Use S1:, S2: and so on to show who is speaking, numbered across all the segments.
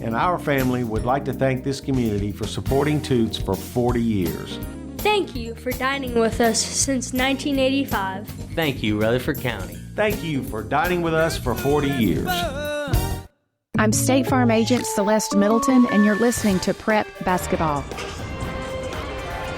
S1: and our family would like to thank this community for supporting Toots for 40 years.
S2: Thank you for dining with us since 1985.
S3: Thank you, Rutherford County.
S1: Thank you for dining with us for 40 years.
S4: I'm State Farm Agent Celeste Middleton, and you're listening to Prep Basketball.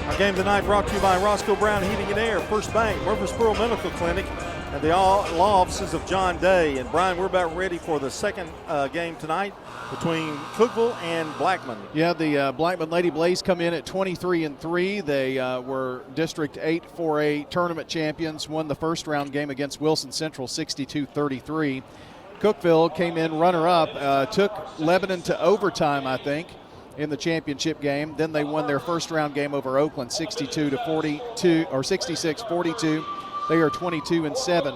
S5: Our game tonight brought to you by Roscoe Brown Heating and Air, First Bank, Murfreesboro Medical Clinic, and the law offices of John Day. And Brian, we're about ready for the second game tonight between Cookeville and Blackman.
S6: Yeah, the Blackman Lady Blaze come in at 23-3. They were District 8 4A tournament champions, won the first round game against Wilson Central 62-33. Cookeville came in runner-up, took Lebanon to overtime, I think, in the championship game. Then they won their first round game over Oakland 62-42 or 66-42. They are 22-7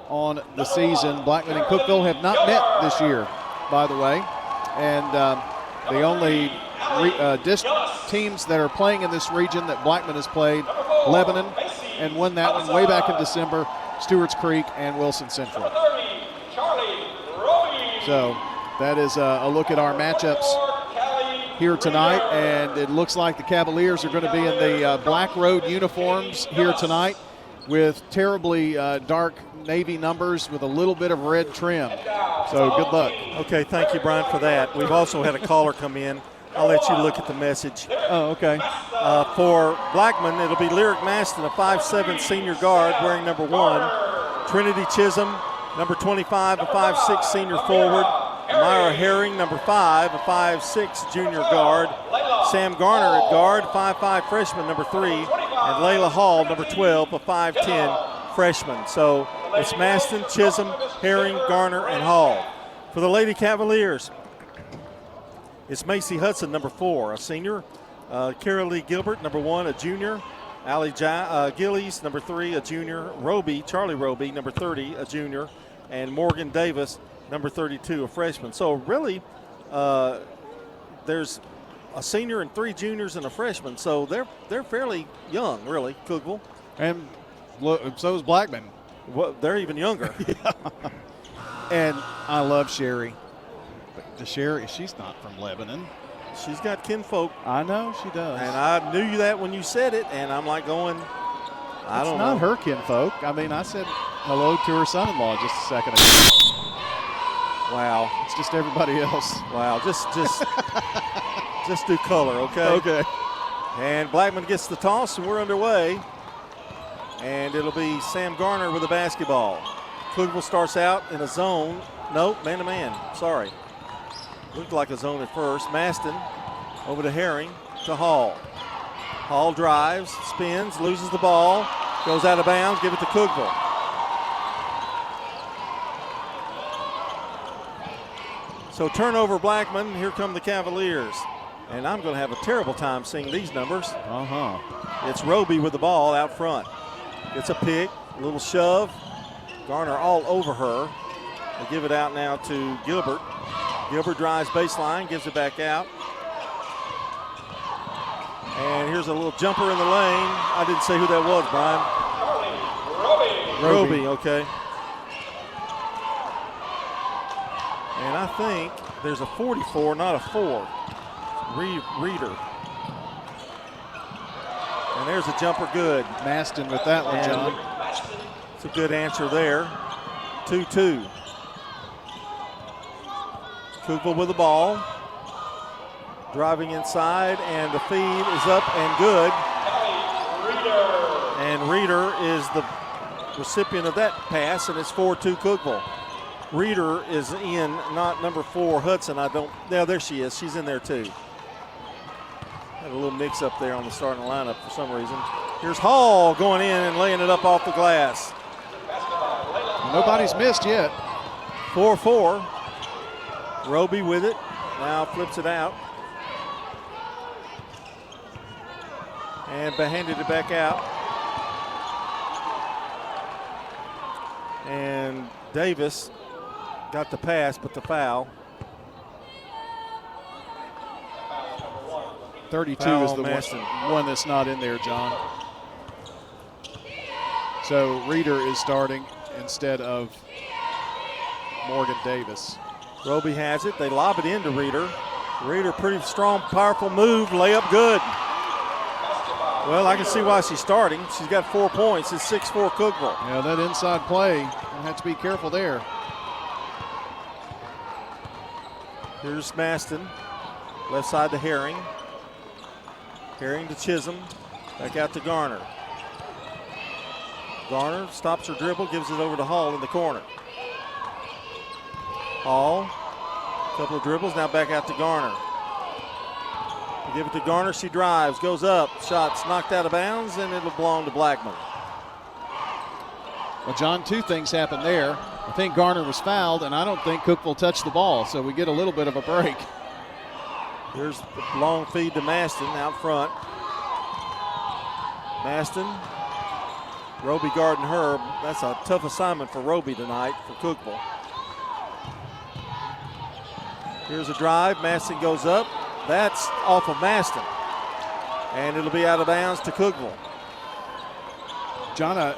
S6: on the season. Blackman and Cookeville have not met this year, by the way. And the only teams that are playing in this region that Blackman has played, Lebanon, and won that one way back in December, Stewart's Creek and Wilson Central. So that is a look at our matchups here tonight, and it looks like the Cavaliers are going to be in the Black Road uniforms here tonight with terribly dark navy numbers with a little bit of red trim. So good luck.
S5: Okay, thank you, Brian, for that. We've also had a caller come in. I'll let you look at the message.
S6: Oh, okay.
S5: For Blackman, it'll be Lyric Maston, a 5'7" senior guard wearing number 1. Trinity Chisholm, number 25, a 5'6" senior forward. Myra Herring, number 5, a 5'6" junior guard. Sam Garner at guard, 5'5" freshman, number 3. And Layla Hall, number 12, a 5'10" freshman. So it's Maston, Chisholm, Herring, Garner, and Hall. For the Lady Cavaliers, it's Macy Hudson, number 4, a senior. Kara Lee Gilbert, number 1, a junior. Allie Gillies, number 3, a junior. Charlie Roby, number 30, a junior. And Morgan Davis, number 32, a freshman. So really, there's a senior and 3 juniors and a freshman. So they're fairly young, really, Cookeville.
S6: And so is Blackman.
S5: Well, they're even younger.
S6: Yeah. And I love Sherry. But the Sherry, she's not from Lebanon.
S5: She's got kinfolk.
S6: I know she does.
S5: And I knew that when you said it, and I'm like going, I don't know.
S6: It's not her kinfolk. I mean, I said hello to her son-in-law just a second ago.
S5: Wow.
S6: It's just everybody else.
S5: Wow, just do color, okay?
S6: Okay.
S5: And Blackman gets the toss, and we're underway. And it'll be Sam Garner with the basketball. Cookeville starts out in a zone. Nope, man-to-man. Sorry. Looked like a zone at first. Maston over to Herring to Hall. Hall drives, spins, loses the ball, goes out of bounds, give it to Cookeville. So turnover Blackman, here come the Cavaliers. And I'm going to have a terrible time seeing these numbers. It's Roby with the ball out front. It's a pick, a little shove. Garner all over her. They give it out now to Gilbert. Gilbert drives baseline, gives it back out. And here's a little jumper in the lane. I didn't say who that was, Brian. Roby, okay. And I think there's a 44, not a 4. Reader. And there's a jumper good.
S6: Maston with that one, John.
S5: It's a good answer there. 2-2. Cookeville with the ball. Driving inside, and the feed is up and good. And Reader is the recipient of that pass, and it's 4-2 Cookeville. Reader is in, not number 4, Hudson. There she is. She's in there too. Had a little mix up there on the starting lineup for some reason. Here's Hall going in and laying it up off the glass.
S6: Nobody's missed yet.
S5: 4-4. Roby with it. Now flips it out. And handed it back out. And Davis got the pass, but the foul.
S6: 32
S5: foul
S6: is the one that's not in there, John. So Reader is starting instead of Morgan Davis.
S5: Roby has it. They lob it into Reeder. Reeder, pretty strong, powerful move. Layup good. Well, I can see why she's starting. She's got 4 points. It's 6-4 Cookeville.
S6: Yeah, that inside play, you have to be careful there.
S5: Here's Maston. Left side to Herring. Herring to Chisholm. Back out to Garner. Garner stops her dribble, gives it over to Hall in the corner. Hall, couple of dribbles, now back out to Garner. Give it to Garner, she drives, goes up, shots knocked out of bounds, and it'll belong to Blackman.
S6: Well, John, two things happened there. I think Garner was fouled, and I don't think Cookeville touched the ball, so we get a little bit of a break.
S5: Here's the long feed to Maston out front. Maston, Roby guarding her. That's a tough assignment for Roby tonight for Cookeville. Here's a drive, Maston goes up. That's off of Maston. And it'll be out of bounds to Cookeville.
S6: John,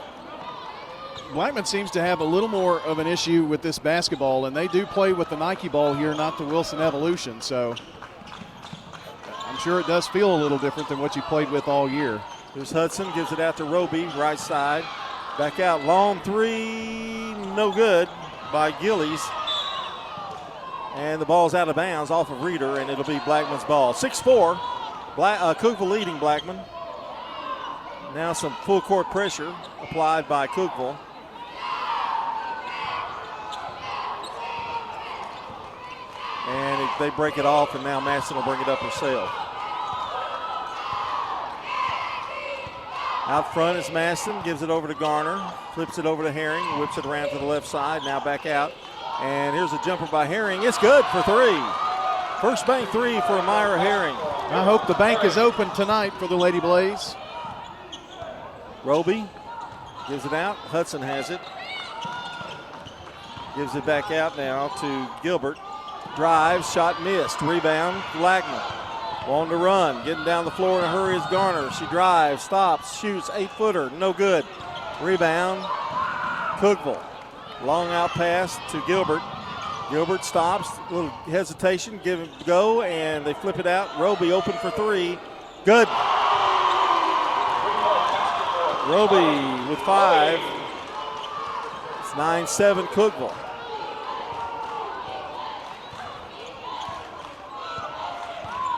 S6: Blackman seems to have a little more of an issue with this basketball, and they do play with the Nike ball here, not the Wilson Evolution, so I'm sure it does feel a little different than what you played with all year.
S5: Here's Hudson, gives it out to Roby, right side. Back out, long three, no good by Gillies. And the ball's out of bounds off of Reeder, and it'll be Blackman's ball. 6-4, Cookeville leading Blackman. Now some full court pressure applied by Cookeville. And they break it off, and now Maston will bring it up herself. Out front is Maston, gives it over to Garner, flips it over to Herring, whips it around to the left side, now back out. And here's a jumper by Herring. It's good for three. First bank three for Myra Herring.
S6: I hope the bank is open tonight for the Lady Blaze.
S5: Roby gives it out. Hudson has it. Gives it back out now to Gilbert. Drives, shot missed. Rebound, Blackman. Wanting to run, getting down the floor in a hurry is Garner. She drives, stops, shoots, 8-footer, no good. Rebound, Cookeville. Long out pass to Gilbert. Gilbert stops, a little hesitation, give it a go, and they flip it out. Roby open for three. Good. Roby with 5. It's 9-7 Cookeville.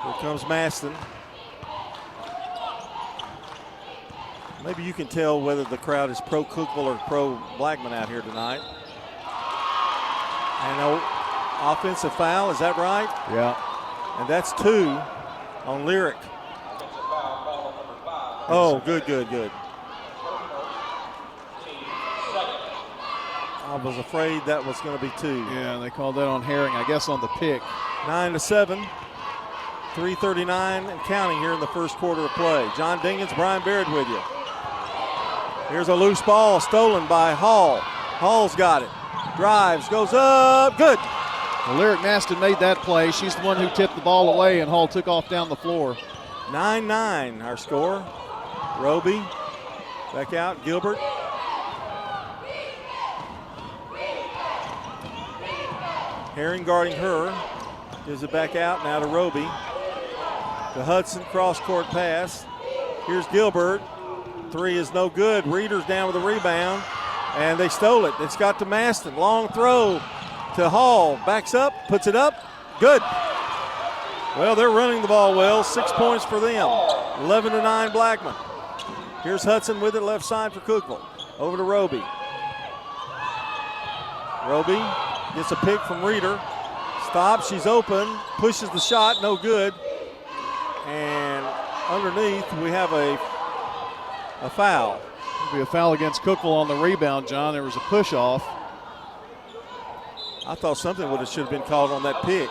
S5: Here comes Maston. Maybe you can tell whether the crowd is pro Cookeville or pro Blackman out here tonight. And an offensive foul, is that right?
S6: Yeah.
S5: And that's 2 on Lyric. Oh, good. I was afraid that was going to be 2.
S6: Yeah, they called that on Herring, I guess on the pick.
S5: 9-7. 3:39 and counting here in the first quarter of play. John Dingens, Brian Baird with you. Here's a loose ball stolen by Hall. Hall's got it. Drives, goes up, good.
S6: Well, Lyric Maston made that play. She's the one who tipped the ball away, and Hall took off down the floor.
S5: 9-9 our score. Roby back out, Gilbert. Herring guarding her. Gives it back out now to Roby. To Hudson, cross-court pass. Here's Gilbert. 3 is no good. Reeder's down with a rebound, and they stole it. It's got to Maston. Long throw to Hall. Backs up, puts it up. Good. Well, they're running the ball well. 6 points for them. 11-9 Blackman. Here's Hudson with it left side for Cookeville. Over to Roby. Roby gets a pick from Reeder. Stops, she's open, pushes the shot, no good. And underneath we have a foul.
S6: It'll be a foul against Cookeville on the rebound, John. There was a push off.
S5: I thought something should have been called on that pick.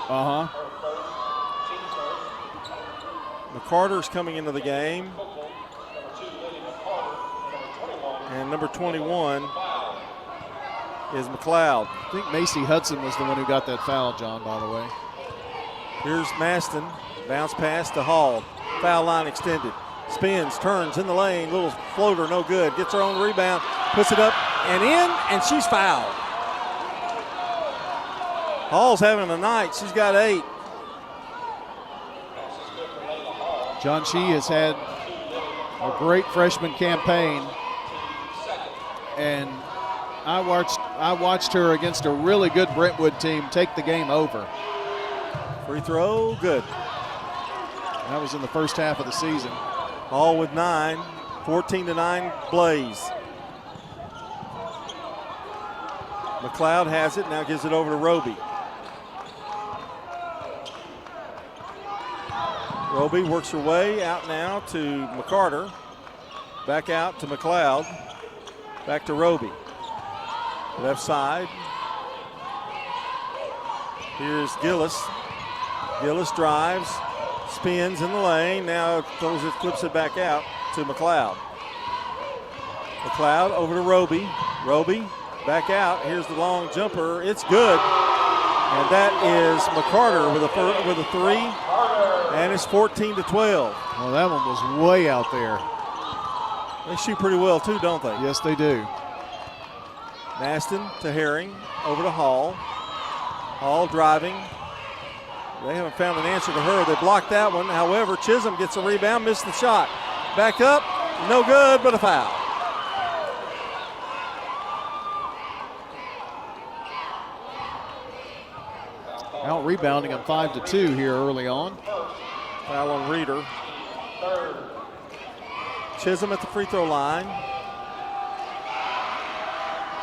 S5: McCarter's coming into the game. And number 21 is McLeod.
S6: I think Macy Hudson was the one who got that foul, John, by the way.
S5: Here's Maston. Bounce pass to Hall. Foul line extended. Spins, turns in the lane. Little floater, no good. Gets her own rebound. Puts it up and in, and she's fouled. Hall's having a night. She's got 8.
S6: John Shee has had a great freshman campaign, and I watched her against a really good Brentwood team take the game over.
S5: Free throw, good.
S6: That was in the first half of the season.
S5: Hall with 9, 14-9 Blaze. McLeod has it, now gives it over to Roby. Roby works her way out now to McCarter. Back out to McLeod. Back to Roby. Left side. Here's Gillis. Gillis drives, spins in the lane, now flips it back out to McLeod. McLeod over to Roby. Roby back out. Here's the long jumper. It's good. And that is McCarter with a 3. And it's 14-12.
S6: Well, that one was way out there.
S5: They shoot pretty well too, don't they?
S6: Yes, they do.
S5: Maston to Herring, over to Hall. Hall driving. They haven't found an answer to her. They blocked that one. However, Chisholm gets a rebound, missed the shot. Back up, no good, but a foul.
S6: Out rebounding them 5-2 here early on.
S5: Foul on Reeder. Chisholm at the free throw line.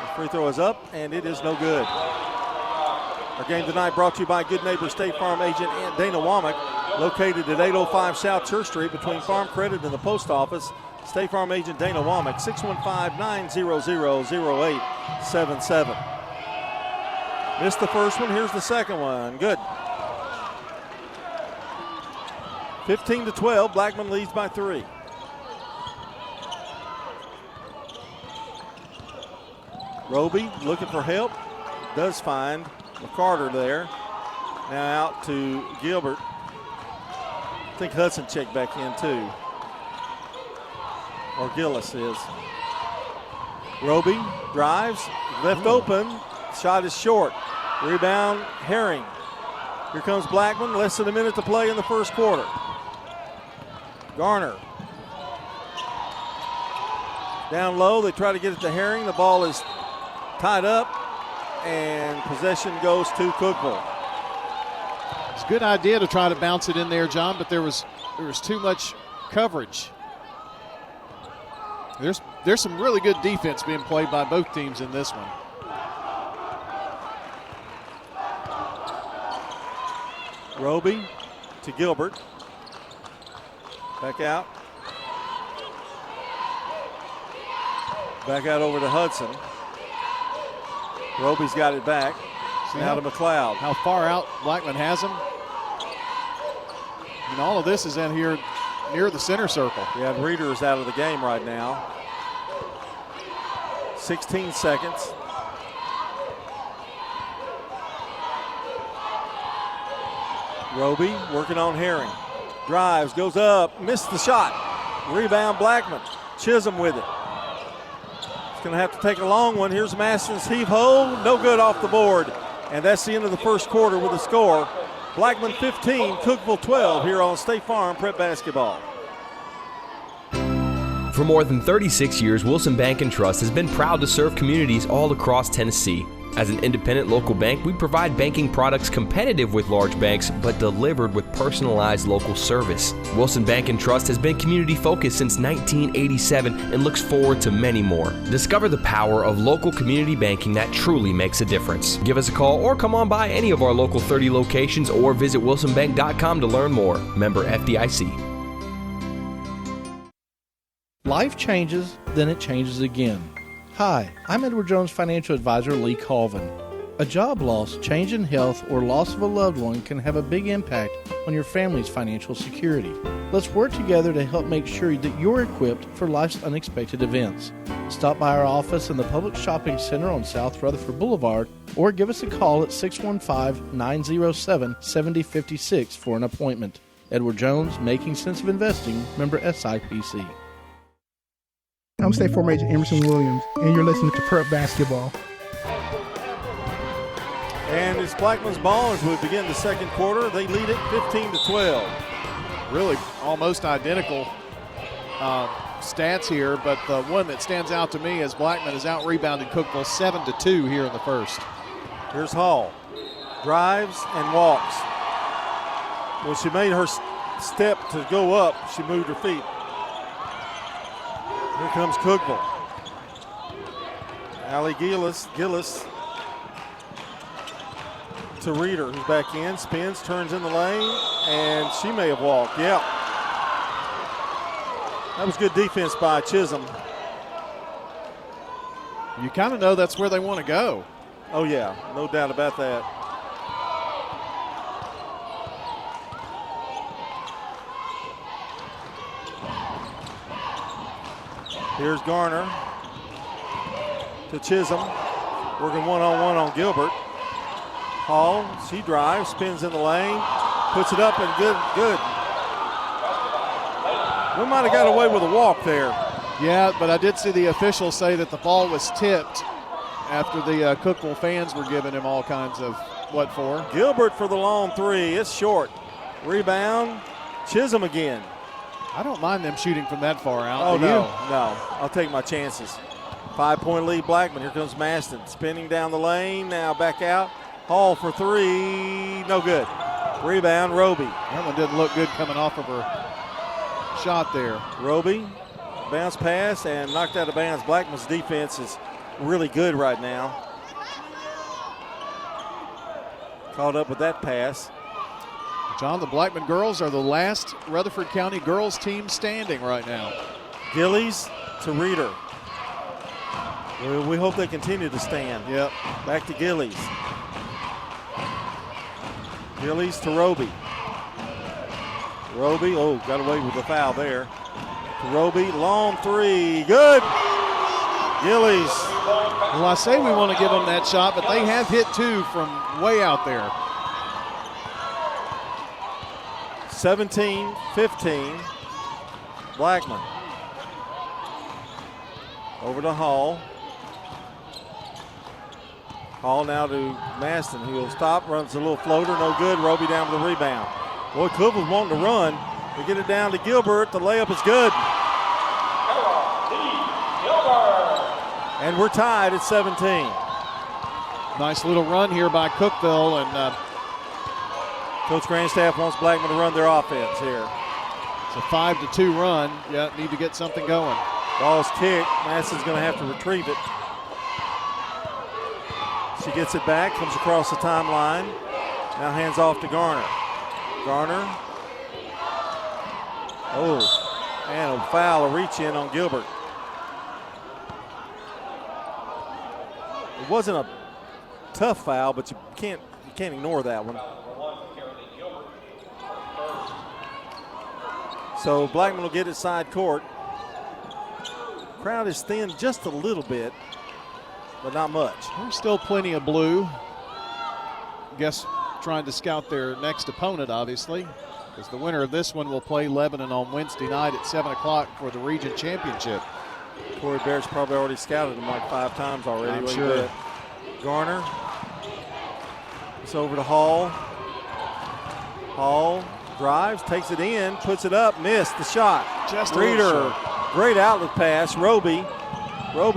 S5: The free throw is up, and it is no good. Our game tonight brought to you by Good Neighbor State Farm agent Dana Womack, located at 805 South Church Street between Farm Credit and the Post Office. State Farm agent Dana Womack, 615-900-0877. Missed the first one. Here's the second one. Good. 15-12. Blackman leads by 3. Roby looking for help. Does find McCarter there. Now out to Gilbert. I think Hudson checked back in too. Or Gillis is. Roby drives. Left open. Shot is short. Rebound, Herring. Here comes Blackman. Less than a minute to play in the first quarter. Garner. Down low. They try to get it to Herring. The ball is tied up, and possession goes to Cookeville.
S6: It's a good idea to try to bounce it in there, John, but there was too much coverage. There's some really good defense being played by both teams in this one.
S5: Roby to Gilbert. Back out. Back out over to Hudson. Roby's got it back. Now to McLeod.
S6: How far out Blackman has him. And all of this is in here near the center circle.
S5: Yeah, Reeder is out of the game right now. 16 seconds. Roby working on Herring. Drives, goes up, missed the shot. Rebound Blackman. Chisholm with it. It's going to have to take a long one. Here's Maston's heave-ho. No good off the board. And that's the end of the first quarter with a score. Blackman 15, Cookeville 12 here on State Farm Prep Basketball.
S7: For more than 36 years, Wilson Bank and Trust has been proud to serve communities all across Tennessee. As an independent local bank, we provide banking products competitive with large banks, but delivered with personalized local service. Wilson Bank and Trust has been community-focused since 1987 and looks forward to many more. Discover the power of local community banking that truly makes a difference. Give us a call or come on by any of our local 30 locations or visit wilsonbank.com to learn more. Member FDIC.
S8: Life changes, then it changes again. Hi, I'm Edward Jones Financial Advisor Lee Colvin. A job loss, change in health, or loss of a loved one can have a big impact on your family's financial security. Let's work together to help make sure that you're equipped for life's unexpected events. Stop by our office in the Public Shopping Center on South Rutherford Boulevard or give us a call at 615-907-7056 for an appointment. Edward Jones, Making Sense of Investing, member SIPC.
S9: I'm State Farm Agent Emerson Williams, and you're listening to Prep Basketball.
S5: And it's Blackman's ball as we begin the second quarter. They lead it 15-12.
S6: Really almost identical stats here, but the one that stands out to me is Blackman has out-rebounded Cookeville 7-2 here in the first.
S5: Here's Hall. Drives and walks. When she made her step to go up, she moved her feet. Here comes Cookeville. Allie Gillis to Reeder, who's back in, spins, turns in the lane, and she may have walked. Yeah. That was good defense by Chisholm.
S6: You kind of know that's where they want to go.
S5: Oh, yeah, no doubt about that. Here's Garner to Chisholm, working one-on-one on Gilbert. Hall, she drives, spins in the lane, puts it up, and good. We might have got away with a walk there.
S6: Yeah, but I did see the official say that the ball was tipped after the Cookeville fans were giving him all kinds of what for.
S5: Gilbert for the long three. It's short. Rebound. Chisholm again.
S6: I don't mind them shooting from that far out.
S5: Oh, no. I'll take my chances. 5-point lead, Blackman. Here comes Maston. Spinning down the lane. Now back out. Hall for three. No good. Rebound, Roby.
S6: That one didn't look good coming off of her shot there.
S5: Roby. Bounce pass and knocked out of bounds. Blackman's defense is really good right now. Caught up with that pass.
S6: John, the Blackman girls are the last Rutherford County girls team standing right now.
S5: Gillies to Reeder. We hope they continue to stand.
S6: Yep.
S5: Back to Gillies. Gillies to Roby. Roby, got away with the foul there. To Roby, long three, good. Gillies.
S6: Well, I say we want to give them that shot, but they have hit two from way out there.
S5: 17-15, Blackman. Over to Hall. Hall now to Maston, who will stop, runs a little floater, no good. Roby down with the rebound. Boy, Cookeville's wanting to run. They get it down to Gilbert. The layup is good. And we're tied at 17.
S6: Nice little run here by Cookeville, and
S5: Coach Grandstaff wants Blackman to run their offense here.
S6: It's a 5-2 run. Yeah, need to get something going.
S5: Ball's kicked. Maston's going to have to retrieve it. She gets it back, comes across the timeline. Now hands off to Garner. Garner. And a foul, a reach in on Gilbert. It wasn't a tough foul, but you can't ignore that one. So Blackman will get it side court. Crowd is thin just a little bit, but not much.
S6: There's still plenty of blue. Guess trying to scout their next opponent, obviously, because the winner of this one will play Lebanon on Wednesday night at 7 o'clock for the region championship.
S5: Corey Barrett's probably already scouted him like 5 times already.
S6: I'm sure.
S5: Garner. It's over to Hall. Hall drives, takes it in, puts it up, missed the shot.
S6: Just
S5: Reeder, great outlet pass. Roby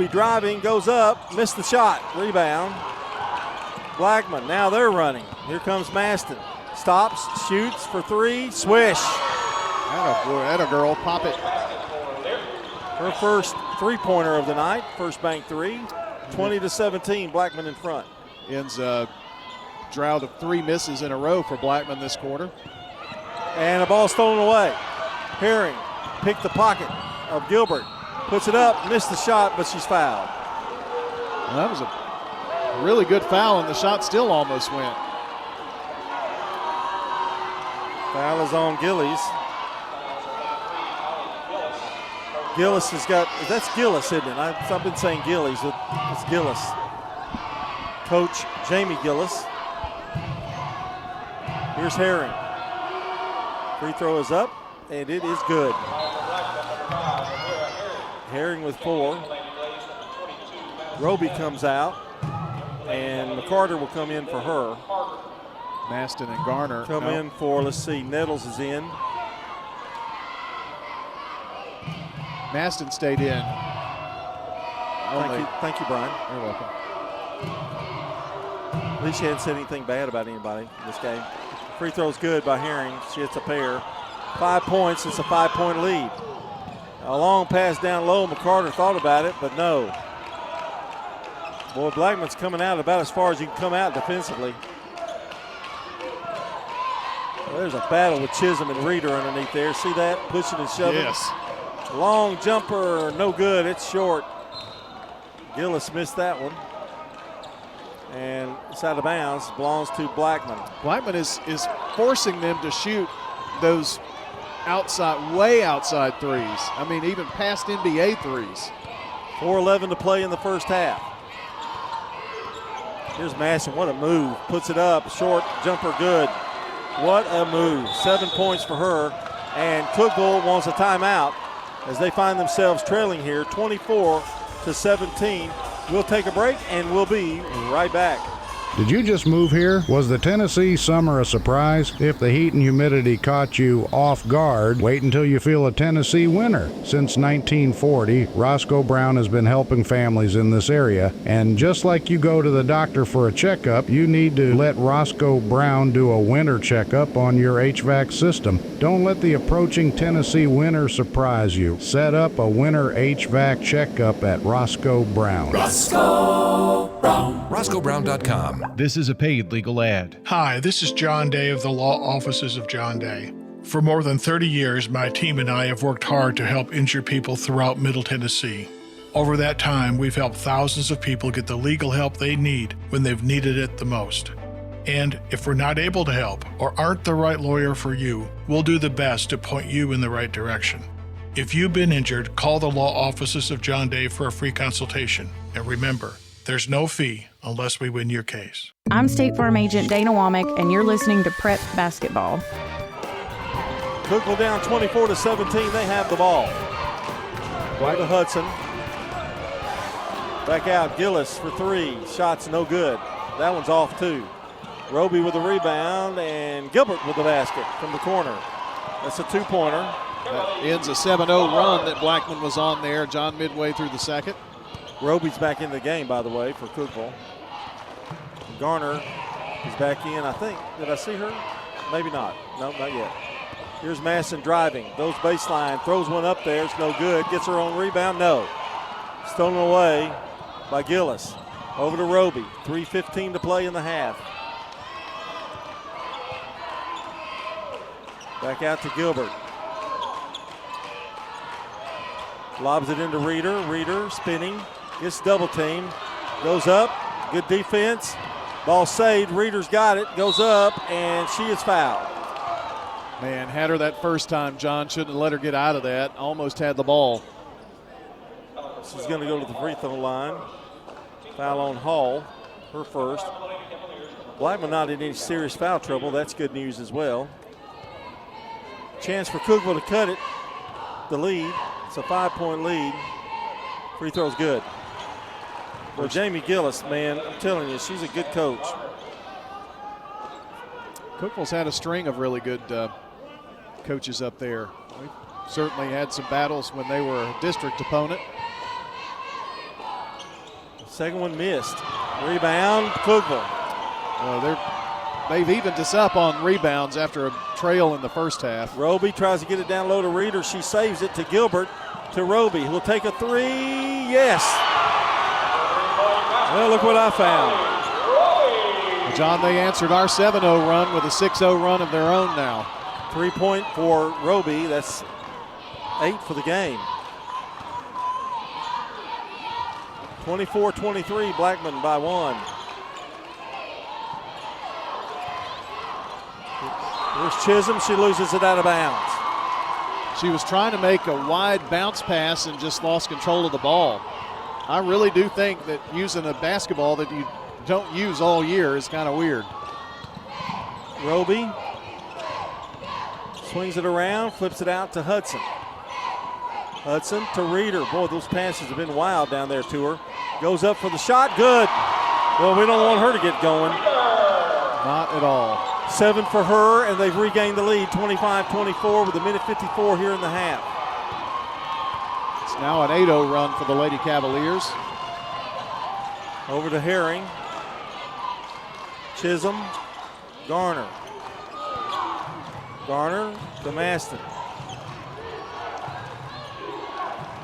S5: driving, goes up, missed the shot. Rebound. Blackman, now they're running. Here comes Maston. Stops, shoots for three, swish.
S6: Atta girl, pop it.
S5: Her first three-pointer of the night, first bank three. 20-17, Blackman in front.
S6: Ends a drought of 3 misses in a row for Blackman this quarter.
S5: And a ball stolen away. Herring picked the pocket of Gilbert. Puts it up, missed the shot, but she's fouled.
S6: Well, that was a really good foul, and the shot still almost went.
S5: Foul is on Gillies. Gillis has got, that's Gillis, isn't it? I've been saying Gillies, it's Gillis. Coach Jamie Gillis. Here's Herring. Free throw is up, and it is good. Herring with 4. Roby comes out. and McCarter will come in for her.
S6: Maston and Garner
S5: come in for, let's see, Nettles is in.
S6: Maston stayed in.
S5: Thank you, Brian.
S6: You're welcome.
S5: At least she hadn't said anything bad about anybody in this game. Free throw's good by Herring. She hits a pair. 5 points, it's a 5-point lead. A long pass down low, McCarter thought about it, but no. Boy, Blackman's coming out about as far as you can come out defensively. Well, there's a battle with Chisholm and Reeder underneath there. See that? Pushing and shoving.
S6: Yes.
S5: Long jumper, no good. It's short. Gillis missed that one. And it's out of bounds. Belongs to Blackman.
S6: Blackman is forcing them to shoot those outside, way outside threes. I mean, even past NBA threes.
S5: 4:11 to play in the first half. Here's Masson. What a move. Puts it up. Short jumper, good. What a move. 7 points for her. And Cookeville wants a timeout as they find themselves trailing here 24-17. We'll take a break and we'll be right back.
S10: Did you just move here? Was the Tennessee summer a surprise? If the heat and humidity caught you off guard, wait until you feel a Tennessee winter. Since 1940, Roscoe Brown has been helping families in this area. And just like you go to the doctor for a checkup, you need to let Roscoe Brown do a winter checkup on your HVAC system. Don't let the approaching Tennessee winter surprise you. Set up a winter HVAC checkup at Roscoe Brown.
S11: Roscoe Brown. RoscoeBrown.com.
S12: This is a paid legal ad.
S13: Hi, this is John Day of the Law Offices of John Day. For more than 30 years, my team and I have worked hard to help injured people throughout Middle Tennessee. Over that time, we've helped thousands of people get the legal help they need when they've needed it the most. And if we're not able to help or aren't the right lawyer for you, we'll do the best to point you in the right direction. If you've been injured, call the Law Offices of John Day for a free consultation. And remember, there's no fee unless we win your case.
S4: I'm State Farm Agent Dana Womack, and you're listening to Prep Basketball.
S5: Cookeville down 24-17. They have the ball. Right to Hudson. Back out. Gillis for three. Shots no good. That one's off too. Roby with the rebound, and Gilbert with the basket from the corner. That's a two-pointer.
S6: That ends a 7-0 run that Blackman was on there, John, midway through the second.
S5: Roby's back in the game, by the way, for Cookeville. Garner is back in, I think. Did I see her? Maybe not. No, not yet. Here's Masson driving. Goes baseline, throws one up there. It's no good. Gets her own rebound. No. Stolen away by Gillis. Over to Roby. 3:15 to play in the half. Back out to Gilbert. Lobs it into Reeder. Reeder spinning. Gets double teamed. Goes up. Good defense. Ball saved. Reeder's got it. Goes up, and she is fouled.
S6: Man, had her that first time, John. Shouldn't have let her get out of that. Almost had the ball.
S5: She's going to go to the free throw line. Foul on Hall. Her first. Blackman not in any serious foul trouble. That's good news as well. Chance for Cookeville to cut it. The lead. It's a 5-point lead. Free throw's good. Well, Jamie Gillis, man, I'm telling you, she's a good coach.
S6: Cookeville's had a string of really good coaches up there. We've certainly had some battles when they were a district opponent.
S5: Second one missed. Rebound, Cookeville.
S6: They've evened us up on rebounds after a trail in the first half.
S5: Roby tries to get it down low to Reeder. She saves it to Gilbert, to Roby, who will take a three. Yes. Well, look what I found.
S6: John, they answered our 7-0 run with a 6-0 run of their own now.
S5: 3-point for Roby. That's 8 for the game. 24-23, Blackman by 1. Here's Chisholm. She loses it out of bounds.
S6: She was trying to make a wide bounce pass and just lost control of the ball. I really do think that using a basketball that you don't use all year is kind of weird.
S5: Roby swings it around, flips it out to Hudson. Hudson to Reeder. Boy, those passes have been wild down there to her. Goes up for the shot, good. Well, we don't want her to get going.
S6: Not at all.
S5: 7 for her, and they've regained the lead, 25-24 with 1:54 here in the half.
S6: It's now an 8-0 run for the Lady Cavaliers.
S5: Over to Herring. Chisholm. Garner. Garner to Maston.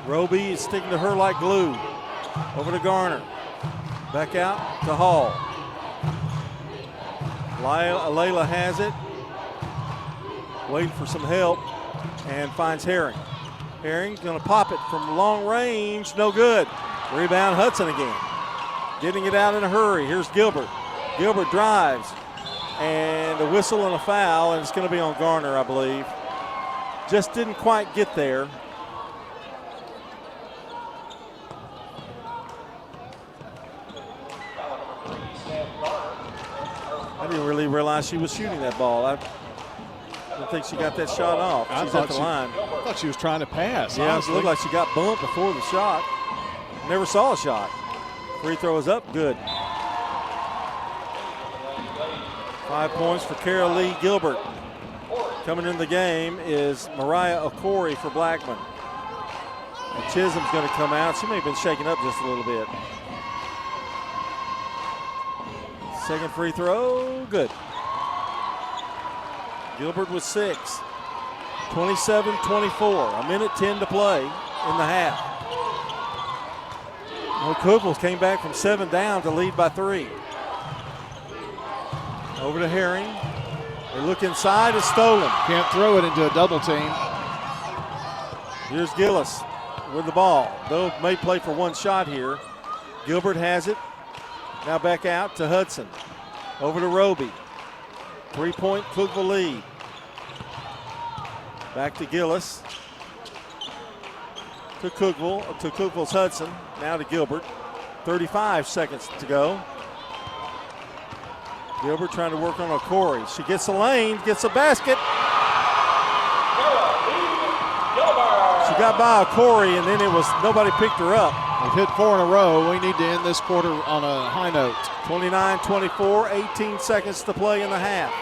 S5: Roby is sticking to her like glue. Over to Garner. Back out to Hall. Layla has it. Waiting for some help and finds Herring. Herring's going to pop it from long range. No good. Rebound Hudson again. Getting it out in a hurry. Here's Gilbert. Gilbert drives. And a whistle and a foul, and it's going to be on Garner, I believe. Just didn't quite get there. I didn't really realize she was shooting that ball. I don't think she got that shot off. She's at the line.
S6: I thought she was trying to pass.
S5: Yeah,
S6: honestly.
S5: it looked like she got bumped before the shot. Never saw a shot. Free throw is up, good. 5 points for Carol Lee Gilbert. Coming in the game is Mariah Okori for Blackman. And Chisholm's going to come out. She may have been shaken up just a little bit. Second free throw, good. Gilbert with 6. 27-24, 1:10 to play in the half. Well, Cookeville came back from 7 down to lead by 3. Over to Herring. They look inside, it's stolen.
S6: Can't throw it into a double team.
S5: Here's Gillis with the ball. Though may play for one shot here. Gilbert has it. Now back out to Hudson. Over to Roby. 3-point Cookeville lead. Back to Gillis. To Cookeville's Hudson. Now to Gilbert. 35 seconds to go. Gilbert trying to work on Okori. She gets the lane, gets a basket. She got by Okori, and then nobody picked her up.
S6: We've hit 4 in a row. We need to end this quarter on a high note.
S5: 29-24, 18 seconds to play in the half.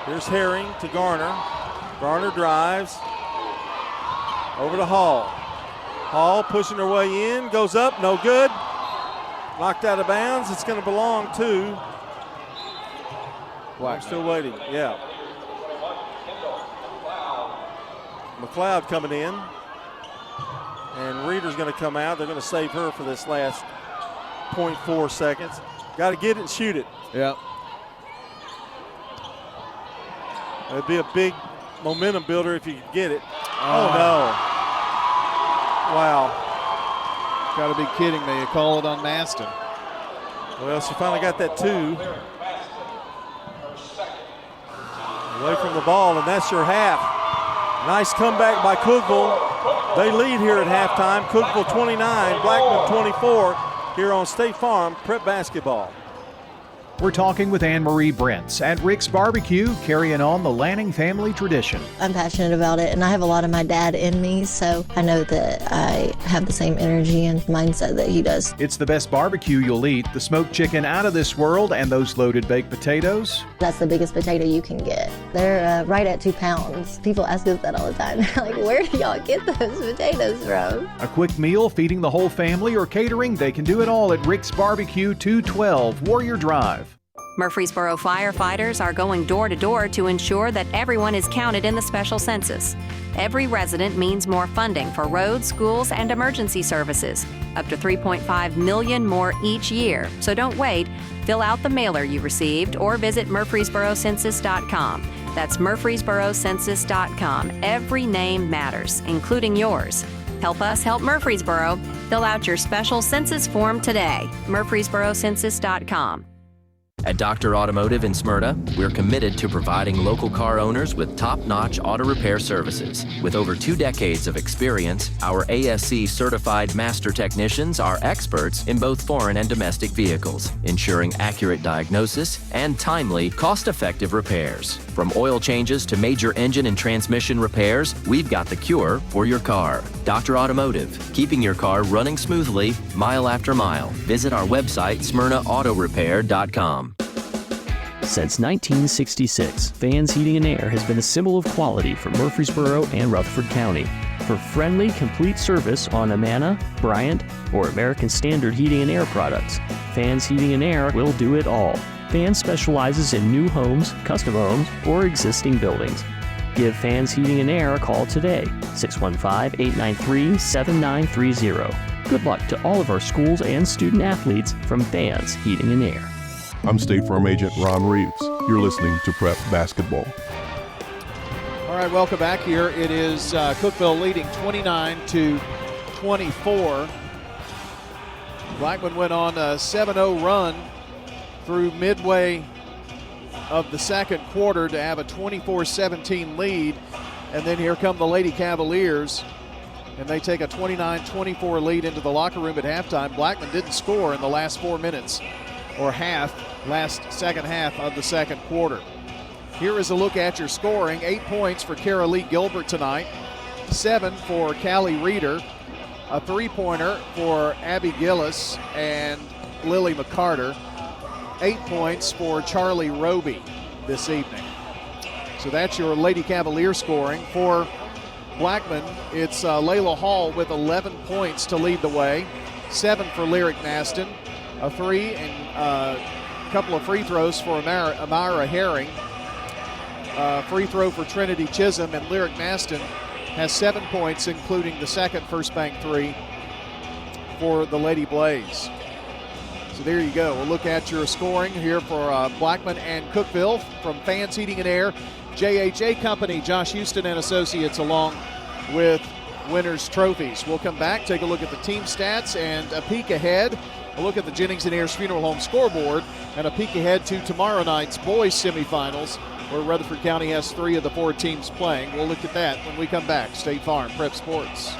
S5: Here's Herring to Garner. Garner drives. Over to Hall. Hall pushing her way in, goes up, no good. Knocked out of bounds. It's going to belong to Black. Still waiting, yeah. McLeod coming in. And Reeder's going to come out. They're going to save her for this last 0.4 seconds. Got to get it and shoot it.
S6: Yeah.
S5: It'd be a big momentum builder if you could get it. Oh no. Wow.
S6: Got to be kidding me. You call it on Maston.
S5: Well, she finally got that 2. Away from the ball, and that's your half. Nice comeback by Cookeville. They lead here at halftime. Cookeville 29, Blackman 24 here on State Farm Prep Basketball.
S14: We're talking with Anne-Marie Brents at Rick's Barbecue, carrying on the Lanning family tradition.
S15: I'm passionate about it, and I have a lot of my dad in me, so I know that I have the same energy and mindset that he does.
S14: It's the best barbecue you'll eat, the smoked chicken out of this world, and those loaded baked potatoes.
S15: That's the biggest potato you can get. They're right at 2 pounds. People ask us that all the time. They're like, where do y'all get those potatoes from?
S14: A quick meal, feeding the whole family, or catering, they can do it all at Rick's Barbecue, 212 Warrior Drive.
S16: Murfreesboro firefighters are going door to door to ensure that everyone is counted in the special census. Every resident means more funding for roads, schools, and emergency services. Up to $3.5 million more each year. So don't wait. Fill out the mailer you received or visit murfreesborocensus.com. That's murfreesborocensus.com. Every name matters, including yours. Help us help Murfreesboro. Fill out your special census form today. murfreesborocensus.com.
S17: At Dr. Automotive in Smyrna, we're committed to providing local car owners with top-notch auto repair services. With over 2 decades of experience, our ASC certified master technicians are experts in both foreign and domestic vehicles, ensuring accurate diagnosis and timely, cost-effective repairs. From oil changes to major engine and transmission repairs, we've got the cure for your car. Dr. Automotive, keeping your car running smoothly, mile after mile. Visit our website, smyrnaautorepair.com.
S18: Since 1966, Fans Heating and Air has been a symbol of quality for Murfreesboro and Rutherford County. For friendly, complete service on Amana, Bryant, or American Standard Heating and Air products, Fans Heating and Air will do it all. Fans specializes in new homes, custom homes, or existing buildings. Give Fans Heating and Air a call today, 615-893-7930. Good luck to all of our schools and student athletes from Fans Heating and Air.
S19: I'm State Farm Agent Ron Reeves. You're listening to Prep Basketball.
S6: All right, welcome back here. It is Cookeville leading 29-24. Blackman went on a 7-0 run through midway of the second quarter to have a 24-17 lead. And then here come the Lady Cavaliers, and they take a 29-24 lead into the locker room at halftime. Blackman didn't score in the last 4 minutes or second half of the second quarter. Here is a look at your scoring. 8 points for Kara Lee Gilbert tonight, 7 for Callie Reeder, a 3-pointer for Abby Gillis and Lily McCarter, 8 points for Charlie Roby this evening. So that's your Lady Cavalier scoring. For Blackman, it's Layla Hall with 11 points to lead the way, 7 for Lyric Maston, a 3 and a couple of free throws for Amira Herring, free throw for Trinity Chisholm, and Lyric Maston has 7 points, including the second First Bank 3 for the Lady Blaze. So there you go. We'll look at your scoring here for Blackman and Cookeville from Fans Heating and Air, JHA Company, Josh Houston and Associates, along with winners' trophies. We'll come back, take a look at the team stats and a peek ahead. A look at the Jennings and Ayers Funeral Home scoreboard and a peek ahead to tomorrow night's boys semifinals, where Rutherford County has 3 of the 4 teams playing. We'll look at that when we come back. State Farm Prep Sports.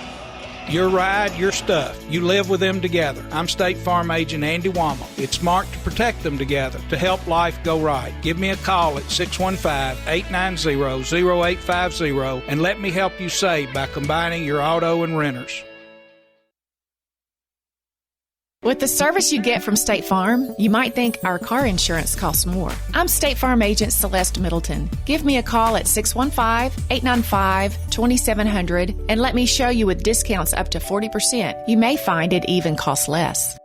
S20: Your ride, your stuff. You live with them together. I'm State Farm Agent Andy Wama. It's smart to protect them together, to help life go right. Give me a call at 615-890-0850 and let me help you save by combining your auto and renters.
S4: With the service you get from State Farm, you might think our car insurance costs more. I'm State Farm Agent Celeste Middleton. Give me a call at 615-895-2700 and let me show you with discounts up to 40%. You may find it even costs less.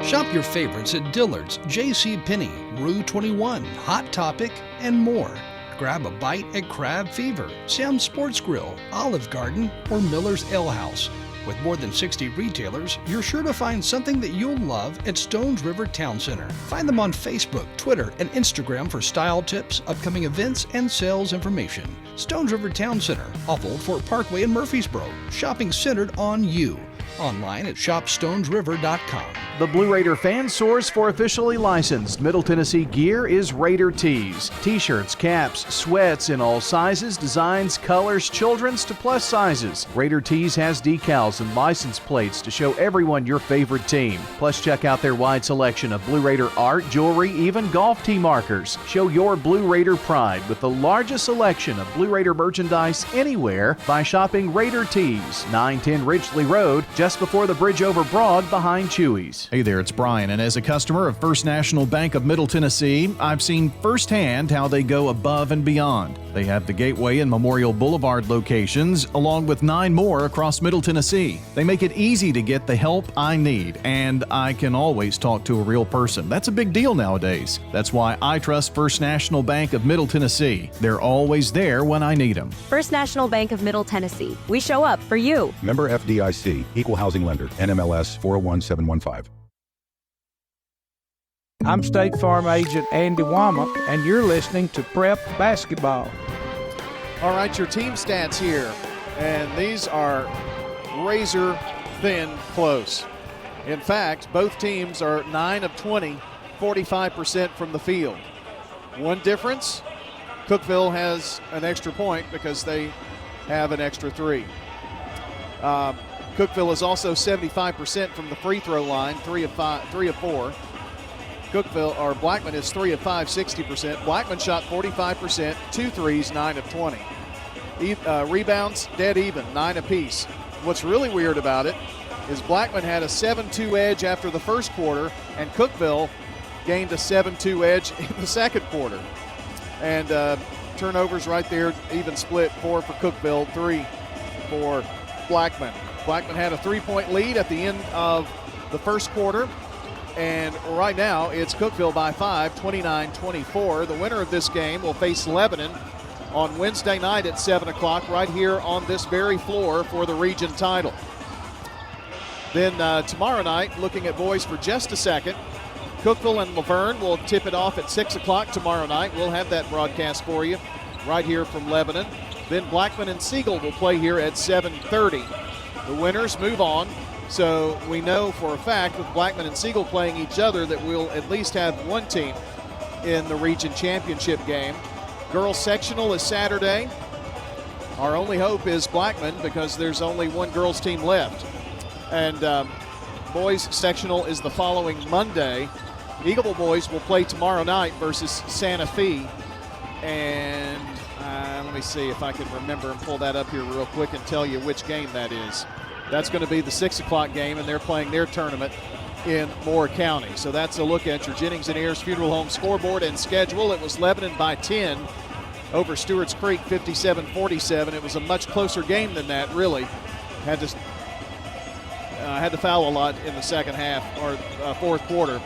S12: Shop your favorites at Dillard's, JCPenney, Rue 21, Hot Topic, and more. Grab a bite at Crab Fever, Sam's Sports Grill, Olive Garden, or Miller's Ale House. With more than 60 retailers, you're sure to find something that you'll love at Stones River Town Center. Find them on Facebook, Twitter, and Instagram for style tips, upcoming events, and sales information. Stones River Town Center, off Old Fort Parkway in Murfreesboro. Shopping centered on you. Online at shopstonesriver.com.
S14: The Blue Raider fan source for officially licensed Middle Tennessee gear is Raider Tees. T-shirts, caps, sweats in all sizes, designs, colors, children's to plus sizes. Raider Tees has decals and license plates to show everyone your favorite team. Plus, check out their wide selection of Blue Raider art, jewelry, even golf tee markers. Show your Blue Raider pride with the largest selection of Blue Raider merchandise anywhere by shopping Raider Tees, 910 Ridgely Road, just before the bridge over Broad behind Chewy's.
S6: Hey there, it's Brian, and as a customer of First National Bank of Middle Tennessee, I've seen firsthand how they go above and beyond. They have the Gateway and Memorial Boulevard locations, along with 9 more across Middle Tennessee. They make it easy to get the help I need, and I can always talk to a real person. That's a big deal nowadays. That's why I trust First National Bank of Middle Tennessee. They're always there when I need them.
S21: First National Bank of Middle Tennessee. We show up for you.
S22: Member FDIC, Equal Housing Lender, NMLS 401715.
S20: I'm State Farm Agent Andy Womack, and you're listening to Prep Basketball.
S6: All right, your team stats here, and these are razor thin close. In fact, both teams are 9 of 20 45% from the field. One difference, Cookeville has an extra point because they have an extra 3. Cookeville is also 75% from the free throw line, 3 of 4. Blackman is 3 of 5, 60%. Blackman shot 45%, 2 threes, 9 of 20. Rebounds, dead even, 9 apiece. What's really weird about it is Blackman had a 7-2 edge after the first quarter, and Cookeville gained a 7-2 edge in the second quarter. And turnovers right there, even split, 4 for Cookeville, 3 for Blackman. Blackman had a 3-point lead at the end of the first quarter, and right now it's Cookeville by 5, 29-24. The winner of this game will face Lebanon on Wednesday night at 7 o'clock right here on this very floor for the region title. Then tomorrow night, looking at boys for just a second, Cookeville and Laverne will tip it off at 6 o'clock tomorrow night. We'll have that broadcast for you right here from Lebanon. Then Blackman and Siegel will play here at 7:30. The winners move on. So we know for a fact with Blackman and Siegel playing each other that we'll at least have one team in the region championship game. Girls sectional is Saturday. Our only hope is Blackman because there's only one girls team left. And boys sectional is the following Monday. Eagleville boys will play tomorrow night versus Santa Fe. And let me see if I can remember and pull that up here real quick and tell you which game that is. That's going to be the 6 o'clock game, and they're playing their tournament in Moore County. So that's a look at your Jennings & Ayers Funeral Home scoreboard and schedule. It was Lebanon by 10 over Stewart's Creek, 57-47. It was a much closer game than that, really. Had to foul a lot in the second half or fourth quarter,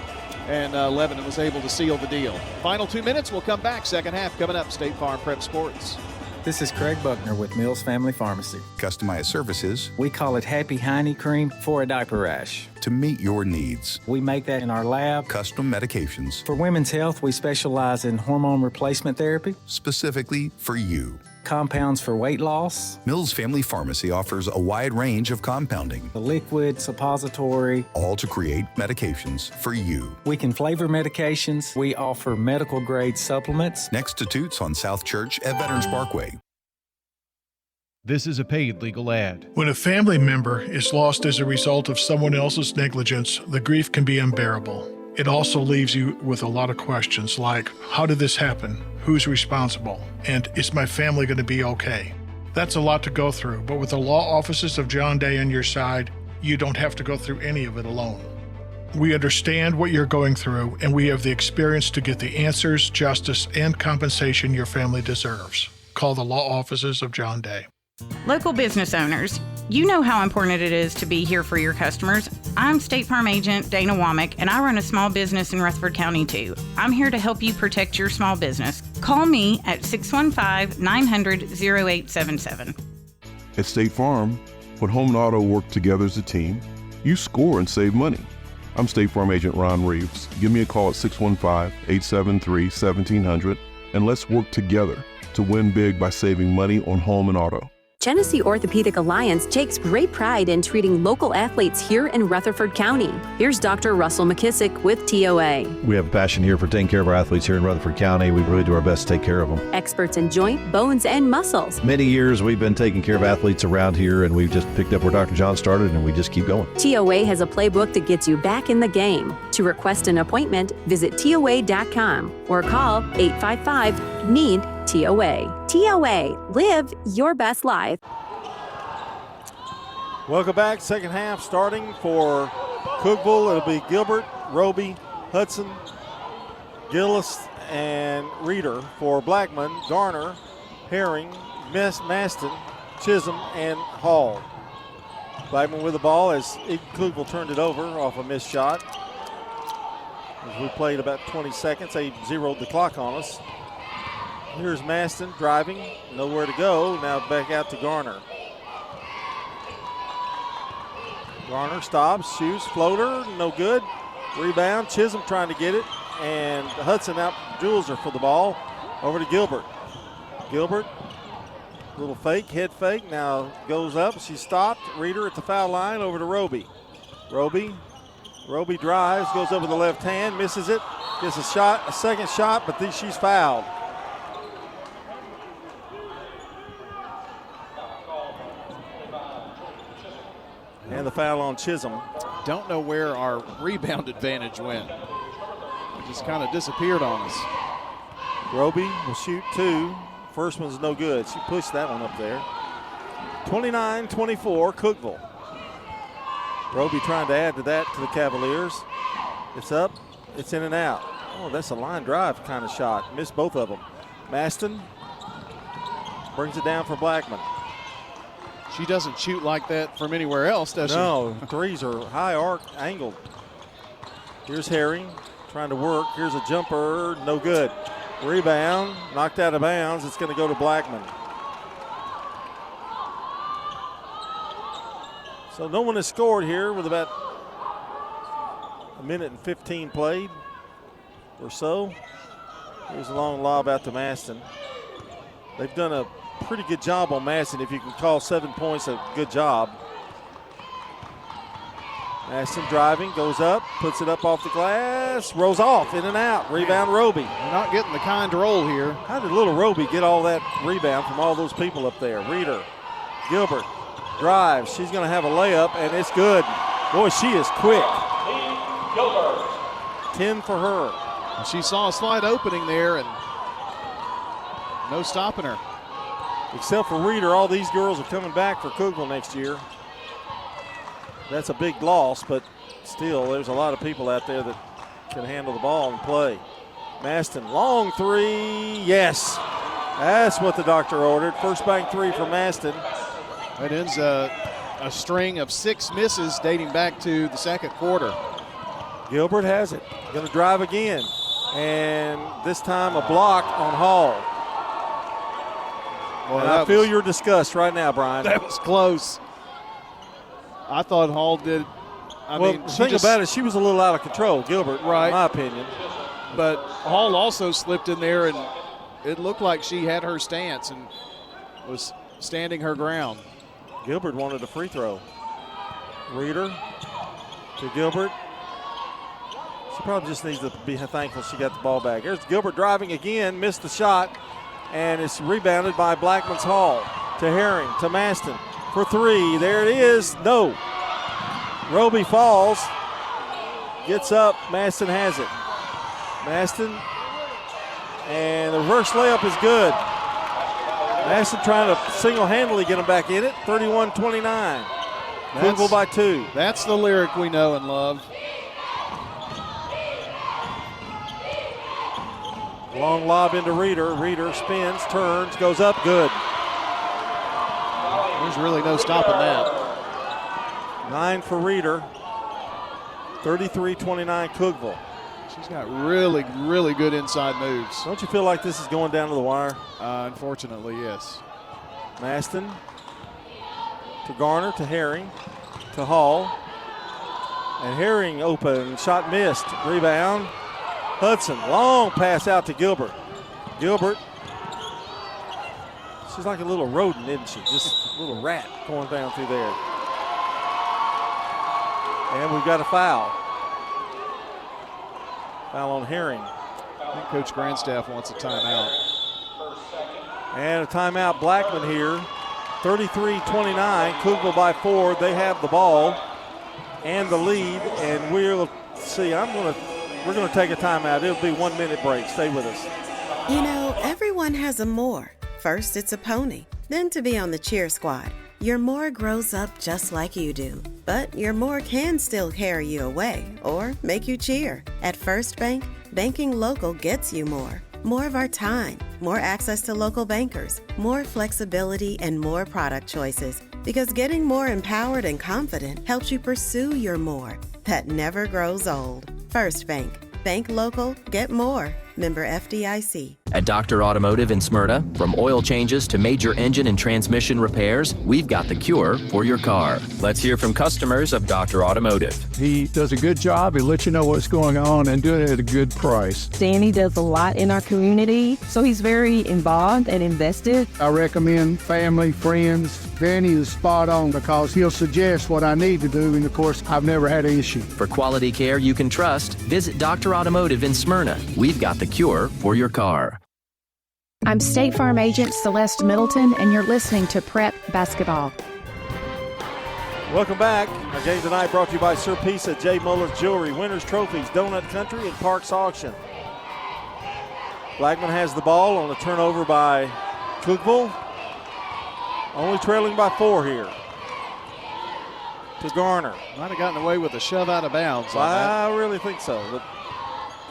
S6: and Lebanon was able to seal the deal. Final 2 minutes, we'll come back. Second half coming up, State Farm Prep Sports.
S2: This is Craig Buckner with Mills Family Pharmacy.
S22: Customized services.
S2: We call it Happy Hiney Cream for a diaper rash.
S22: To meet your needs.
S2: We make that in our lab.
S22: Custom medications.
S2: For women's health, we specialize in hormone replacement therapy.
S22: Specifically for you.
S2: Compounds for weight loss.
S22: Mills Family Pharmacy offers a wide range of compounding.
S2: The liquid, suppository.
S22: All to create medications for you.
S2: We can flavor medications. We offer medical grade supplements.
S22: Next to Toots on South Church at Veterans Parkway.
S14: This is a paid legal ad.
S13: When a family member is lost as a result of someone else's negligence, the grief can be unbearable. It also leaves you with a lot of questions like, how did this happen? Who's responsible? And is my family going to be okay? That's a lot to go through, but with the law offices of John Day on your side, you don't have to go through any of it alone. We understand what you're going through, and we have the experience to get the answers, justice, and compensation your family deserves. Call the law offices of John Day.
S3: Local business owners, you know how important it is to be here for your customers. I'm State Farm Agent Dana Womack, and I run a small business in Rutherford County too. I'm here to help you protect your small business. Call me at 615-900-0877.
S19: At State Farm, when home and auto work together as a team, you score and save money. I'm State Farm Agent Ron Reeves. Give me a call at 615-873-1700, and let's work together to win big by saving money on home and auto.
S16: Genesee Orthopedic Alliance takes great pride in treating local athletes here in Rutherford County. Here's Dr. Russell McKissick with TOA.
S23: We have a passion here for taking care of our athletes here in Rutherford County. We really do our best to take care of them.
S16: Experts in joint, bones, and muscles.
S23: Many years we've been taking care of athletes around here, and we've just picked up where Dr. John started, and we just keep going.
S16: TOA has a playbook that gets you back in the game. To request an appointment, visit TOA.com or call 855-NEED-TOA. TOA, live your best life.
S5: Welcome back. Second half starting for Cookeville. It'll be Gilbert, Roby, Hudson, Gillis, and Reeder. For Blackman, Garner, Herring, Maston, Chisholm, and Hall. Blackman with the ball as Cookeville turned it over off a missed shot. As we played about 20 seconds, they zeroed the clock on us. Here's Maston driving, nowhere to go. Now back out to Garner. Garner stops, shoots, floater, no good. Rebound, Chisholm trying to get it, and Hudson out duels her for the ball. Over to Gilbert. Gilbert, little fake, head fake, now goes up. She stopped. Reeder at the foul line, over to Roby. Roby Roby drives, goes over the left hand, misses it, gets a second shot, but she's fouled. And the foul on Chisholm.
S6: Don't know where our rebound advantage went. It just kind of disappeared on us.
S5: Roby will shoot 2. First one's no good. She pushed that one up there. 29-24, Cookeville. Roby trying to add to that to the Cavaliers. It's up, it's in and out. Oh, that's a line drive kind of shot. Missed both of them. Maston brings it down for Blackman.
S6: She doesn't shoot like that from anywhere else, does she?
S5: No, threes are high arc angled. Here's Herring trying to work. Here's a jumper, no good. Rebound, knocked out of bounds. It's going to go to Blackman. So no one has scored here with about a minute and 15 played or so. Here's a long lob out to Maston. They've done a pretty good job on Maston. If you can call 7 points a good job. Maston driving, goes up, puts it up off the glass, rolls off, in and out. Rebound, Roby.
S6: We're not getting the kind roll here.
S5: How did little Roby get all that rebound from all those people up there? Reeder, Gilbert drives. She's going to have a layup, and it's good. Boy, she is quick. 10 for her.
S6: She saw a slight opening there, and no stopping her.
S5: Except for Reeder, all these girls are coming back for Cookeville next year. That's a big loss, but still, there's a lot of people out there that can handle the ball and play. Maston, long 3, yes. That's what the doctor ordered. First bank 3 for Maston.
S6: That ends a string of 6 misses dating back to the second quarter.
S5: Gilbert has it. Going to drive again. And this time a block on Hall. Well, I feel your disgust right now, Brian.
S6: That was close. I thought Hall did.
S5: The thing about it, she was a little out of control, Gilbert, right, in my opinion.
S6: But Hall also slipped in there, and it looked like she had her stance and was standing her ground.
S5: Gilbert wanted a free throw. Reeder to Gilbert. She probably just needs to be thankful she got the ball back. Here's Gilbert driving again, missed the shot, and it's rebounded by Blackman's Hall. To Herring, to Maston for 3. There it is. No. Roby falls. Gets up. Maston has it. Maston. And the reverse layup is good. Maston trying to single-handedly get him back in it. 31-29. Cookeville by 2.
S6: That's the lyric we know and love.
S5: Long lob into Reeder. Reeder spins, turns, goes up, good.
S6: There's really no stopping that.
S5: 9 for Reeder. 33-29 Cookeville.
S6: She's got really, really good inside moves.
S5: Don't you feel like this is going down to the wire?
S6: Unfortunately, yes.
S5: Maston to Garner, to Herring, to Hall. And Herring open, shot missed. Rebound. Hudson, long pass out to Gilbert. Gilbert. She's like a little rodent, isn't she? Just a little rat going down through there. And we've got a foul. Foul on Herring.
S6: I think Coach Grandstaff wants a timeout.
S5: And a timeout, Blackman here. 33-29, Cookeville by 4. They have the ball and the lead, and we'll see. We're going to take a timeout. It'll be 1 minute break. Stay with us.
S1: You know, everyone has a more. First, it's a pony. Then to be on the cheer squad. Your more grows up just like you do. But your more can still carry you away or make you cheer. At First Bank, banking local gets you more. More of our time, more access to local bankers, more flexibility, and more product choices. Because getting more empowered and confident helps you pursue your more that never grows old. First Bank. Bank local, get more. Member FDIC.
S17: At Dr. Automotive in Smyrna, from oil changes to major engine and transmission repairs, we've got the cure for your car. Let's hear from customers of Dr. Automotive.
S7: He does a good job. He lets you know what's going on and doing it at a good price.
S8: Danny does a lot in our community, so he's very involved and invested.
S7: I recommend family, friends. Danny is spot on because he'll suggest what I need to do, and of course, I've never had an issue.
S17: For quality care you can trust, visit Dr. Automotive in Smyrna. We've got the cure for your car.
S4: I'm State Farm Agent Celeste Middleton, and you're listening to Prep Basketball.
S5: Welcome back. Our game tonight brought to you by Sir Pisa, J. Muller's Jewelry, Winners Trophies, Donut Country, and Parks Auction. Blackman has the ball on a turnover by Cookeville. Only trailing by 4 here. To Garner.
S6: Might have gotten away with a shove out of bounds.
S5: I really think so.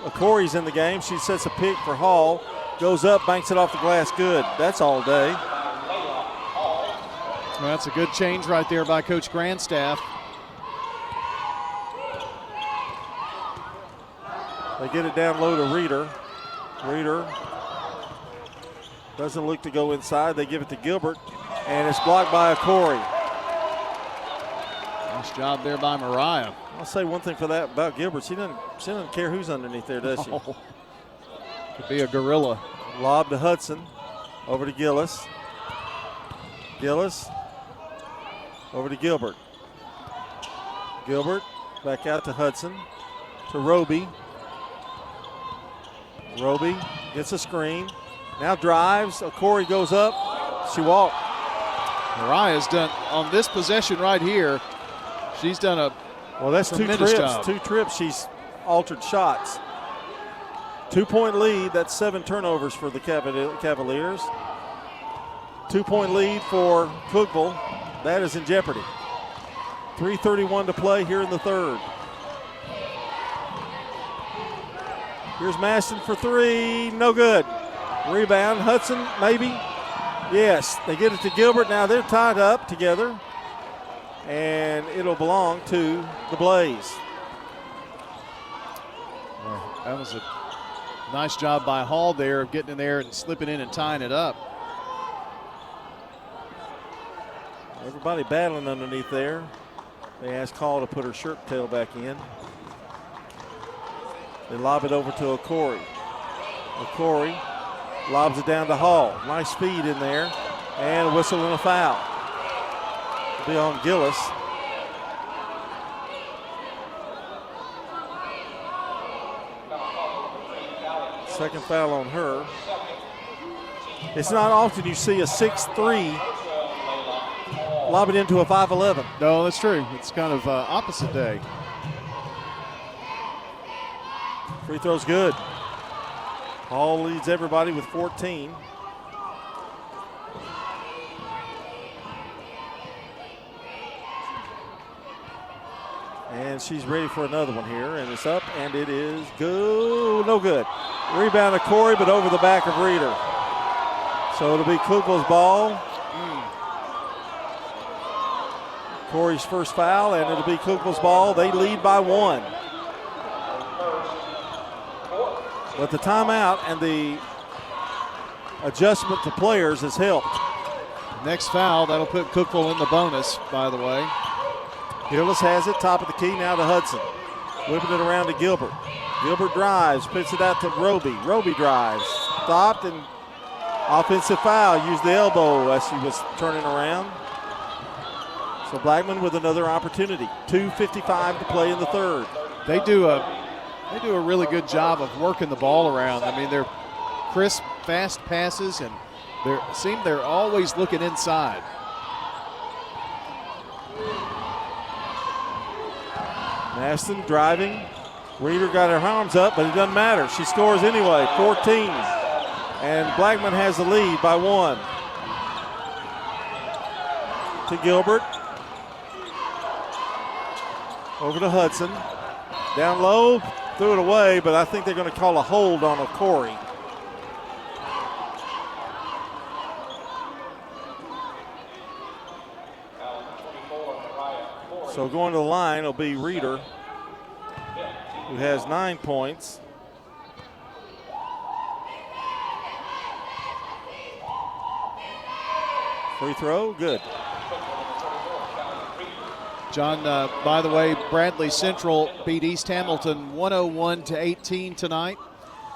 S5: Corey's in the game. She sets a pick for Hall. Goes up, banks it off the glass. Good. That's all day.
S6: Well, that's a good change right there by Coach Grandstaff.
S5: They get it down low to Reeder. Reeder doesn't look to go inside. They give it to Gilbert, and it's blocked by Corey.
S6: Nice job there by Mariah.
S5: I'll say one thing for that about Gilbert. She doesn't care who's underneath there, does she?
S6: Oh. Could be a gorilla.
S5: Lob to Hudson. Over to Gillis. Gillis. Over to Gilbert. Gilbert back out to Hudson. To Roby. Roby gets a screen. Now drives. Corey goes up. She walked.
S6: Mariah's done, on this possession right here, she's done a
S5: that's
S6: tremendous
S5: 2 trips.
S6: job.
S5: 2 trips, she's altered shots. 2-point lead, that's 7 turnovers for the Cavaliers. 2-point lead for Cookeville. That is in jeopardy. 3:31 to play here in the third. Here's Maston for 3, no good. Rebound, Hudson, maybe. Yes, they get it to Gilbert. Now they're tied up together, and it'll belong to the Blaze.
S6: Well, that was a nice job by Hall there of getting in there and slipping in and tying it up.
S5: Everybody battling underneath there. They asked Hall to put her shirt tail back in. They lob it over to Corey. Corey lobs it down to Hall. Nice speed in there. And a whistle and a foul. It'll be on Gillis. Second foul on her. It's not often you see a 6'3" lob it into a 5'11".
S6: No, that's true. It's kind of opposite day.
S5: Free throw's good. Hall leads everybody with 14. And she's ready for another one here, and it's up, and it is good. No good. Rebound to Corey, but over the back of Reeder. So it'll be Cookeville's ball. Corey's first foul, and it'll be Cookeville's ball. They lead by 1. But the timeout and the adjustment to players has helped.
S6: Next foul, that'll put Cookeville in the bonus, by the way.
S5: Gillis has it, top of the key, now to Hudson. Whipping it around to Gilbert. Gilbert drives, puts it out to Roby. Roby drives, stopped, and offensive foul. Used the elbow as he was turning around. So Blackman with another opportunity. 2:55 to play in the third.
S6: They do a really good job of working the ball around. I mean, they're crisp, fast passes, and they're always looking inside.
S5: Maston driving. Reeder got her arms up, but it doesn't matter. She scores anyway, 14. And Blackman has the lead by 1. To Gilbert. Over to Hudson. Down low, threw it away, but I think they're going to call a hold on Corey. So going to the line will be Reeder, who has 9 points. Free throw, good.
S6: John, by the way, Bradley Central beat East Hamilton 101-18 tonight.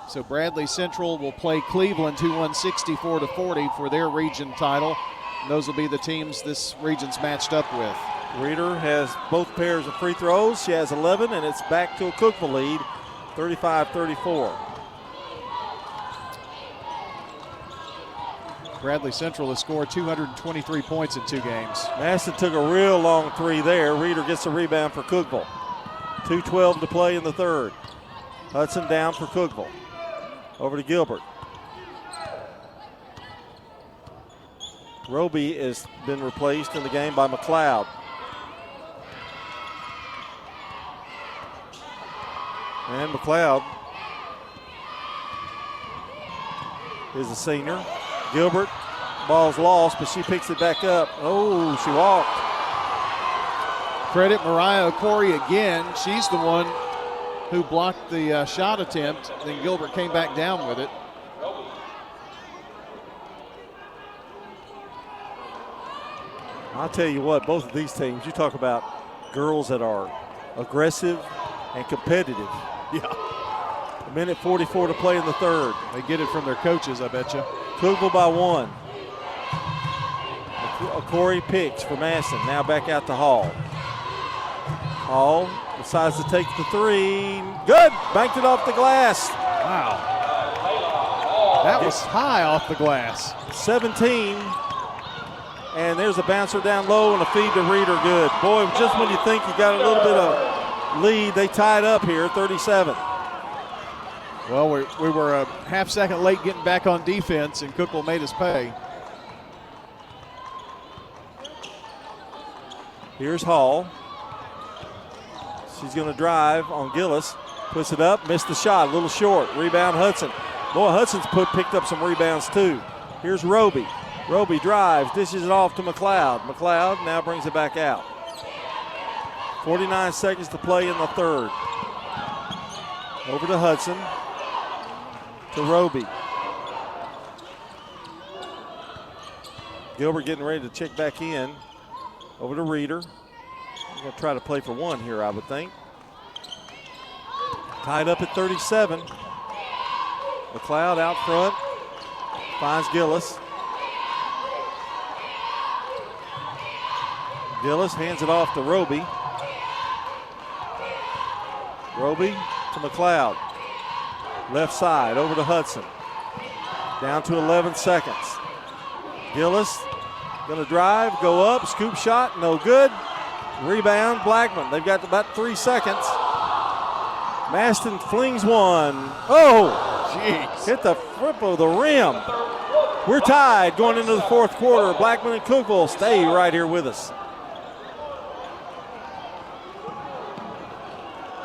S6: So Bradley Central will play Cleveland, who won 64-40 for their region title. And those will be the teams this region's matched up with.
S5: Reeder has both pairs of free throws. She has 11, and it's back to a Cookeville lead, 35-34.
S6: Bradley Central has scored 223 points in 2 games.
S5: Maston took a real long three there. Reeder gets a rebound for Cookeville. 2:12 to play in the third. Hudson down for Cookeville. Over to Gilbert. Roby has been replaced in the game by McLeod. And McLeod is a senior. Gilbert, ball's lost, but she picks it back up. Oh, she walked.
S6: Credit Mariah Corey again. She's the one who blocked the shot attempt. Then Gilbert came back down with it.
S5: I'll tell you what, both of these teams, you talk about girls that are aggressive and competitive.
S6: Yeah.
S5: 1:44 to play in the third.
S6: They get it from their coaches, I bet you.
S5: Cookeville by 1. Corey picks for Masson. Now back out to Hall. Hall decides to take the three. Good! Banked it off the glass.
S6: Wow. That was high off the glass. 17.
S5: And there's a bouncer down low and a feed to Reeder. Good. Boy, just when you think you got a little bit of lead, they tied up here, 37.
S6: Well, we were a half second late getting back on defense, and Cookeville made us pay.
S5: Here's Hall. She's going to drive on Gillis. Puts it up, missed the shot, a little short. Rebound Hudson. Boy, Hudson's picked up some rebounds too. Here's Roby. Roby drives, dishes it off to McLeod. McLeod now brings it back out. 49 seconds to play in the third. Over to Hudson. To Roby. Gilbert getting ready to check back in. Over to Reeder. We're going to try to play for one here, I would think. Tied up at 37. McLeod out front. Finds Gillis. Gillis hands it off to Roby. Roby to McLeod. Left side, over to Hudson. Down to 11 seconds. Gillis going to drive, go up, scoop shot, no good. Rebound, Blackman. They've got about 3 seconds. Maston flings one. Oh, jeez. Hit the flip of the rim. We're tied going into the fourth quarter. Blackman and Cookeville stay right here with us.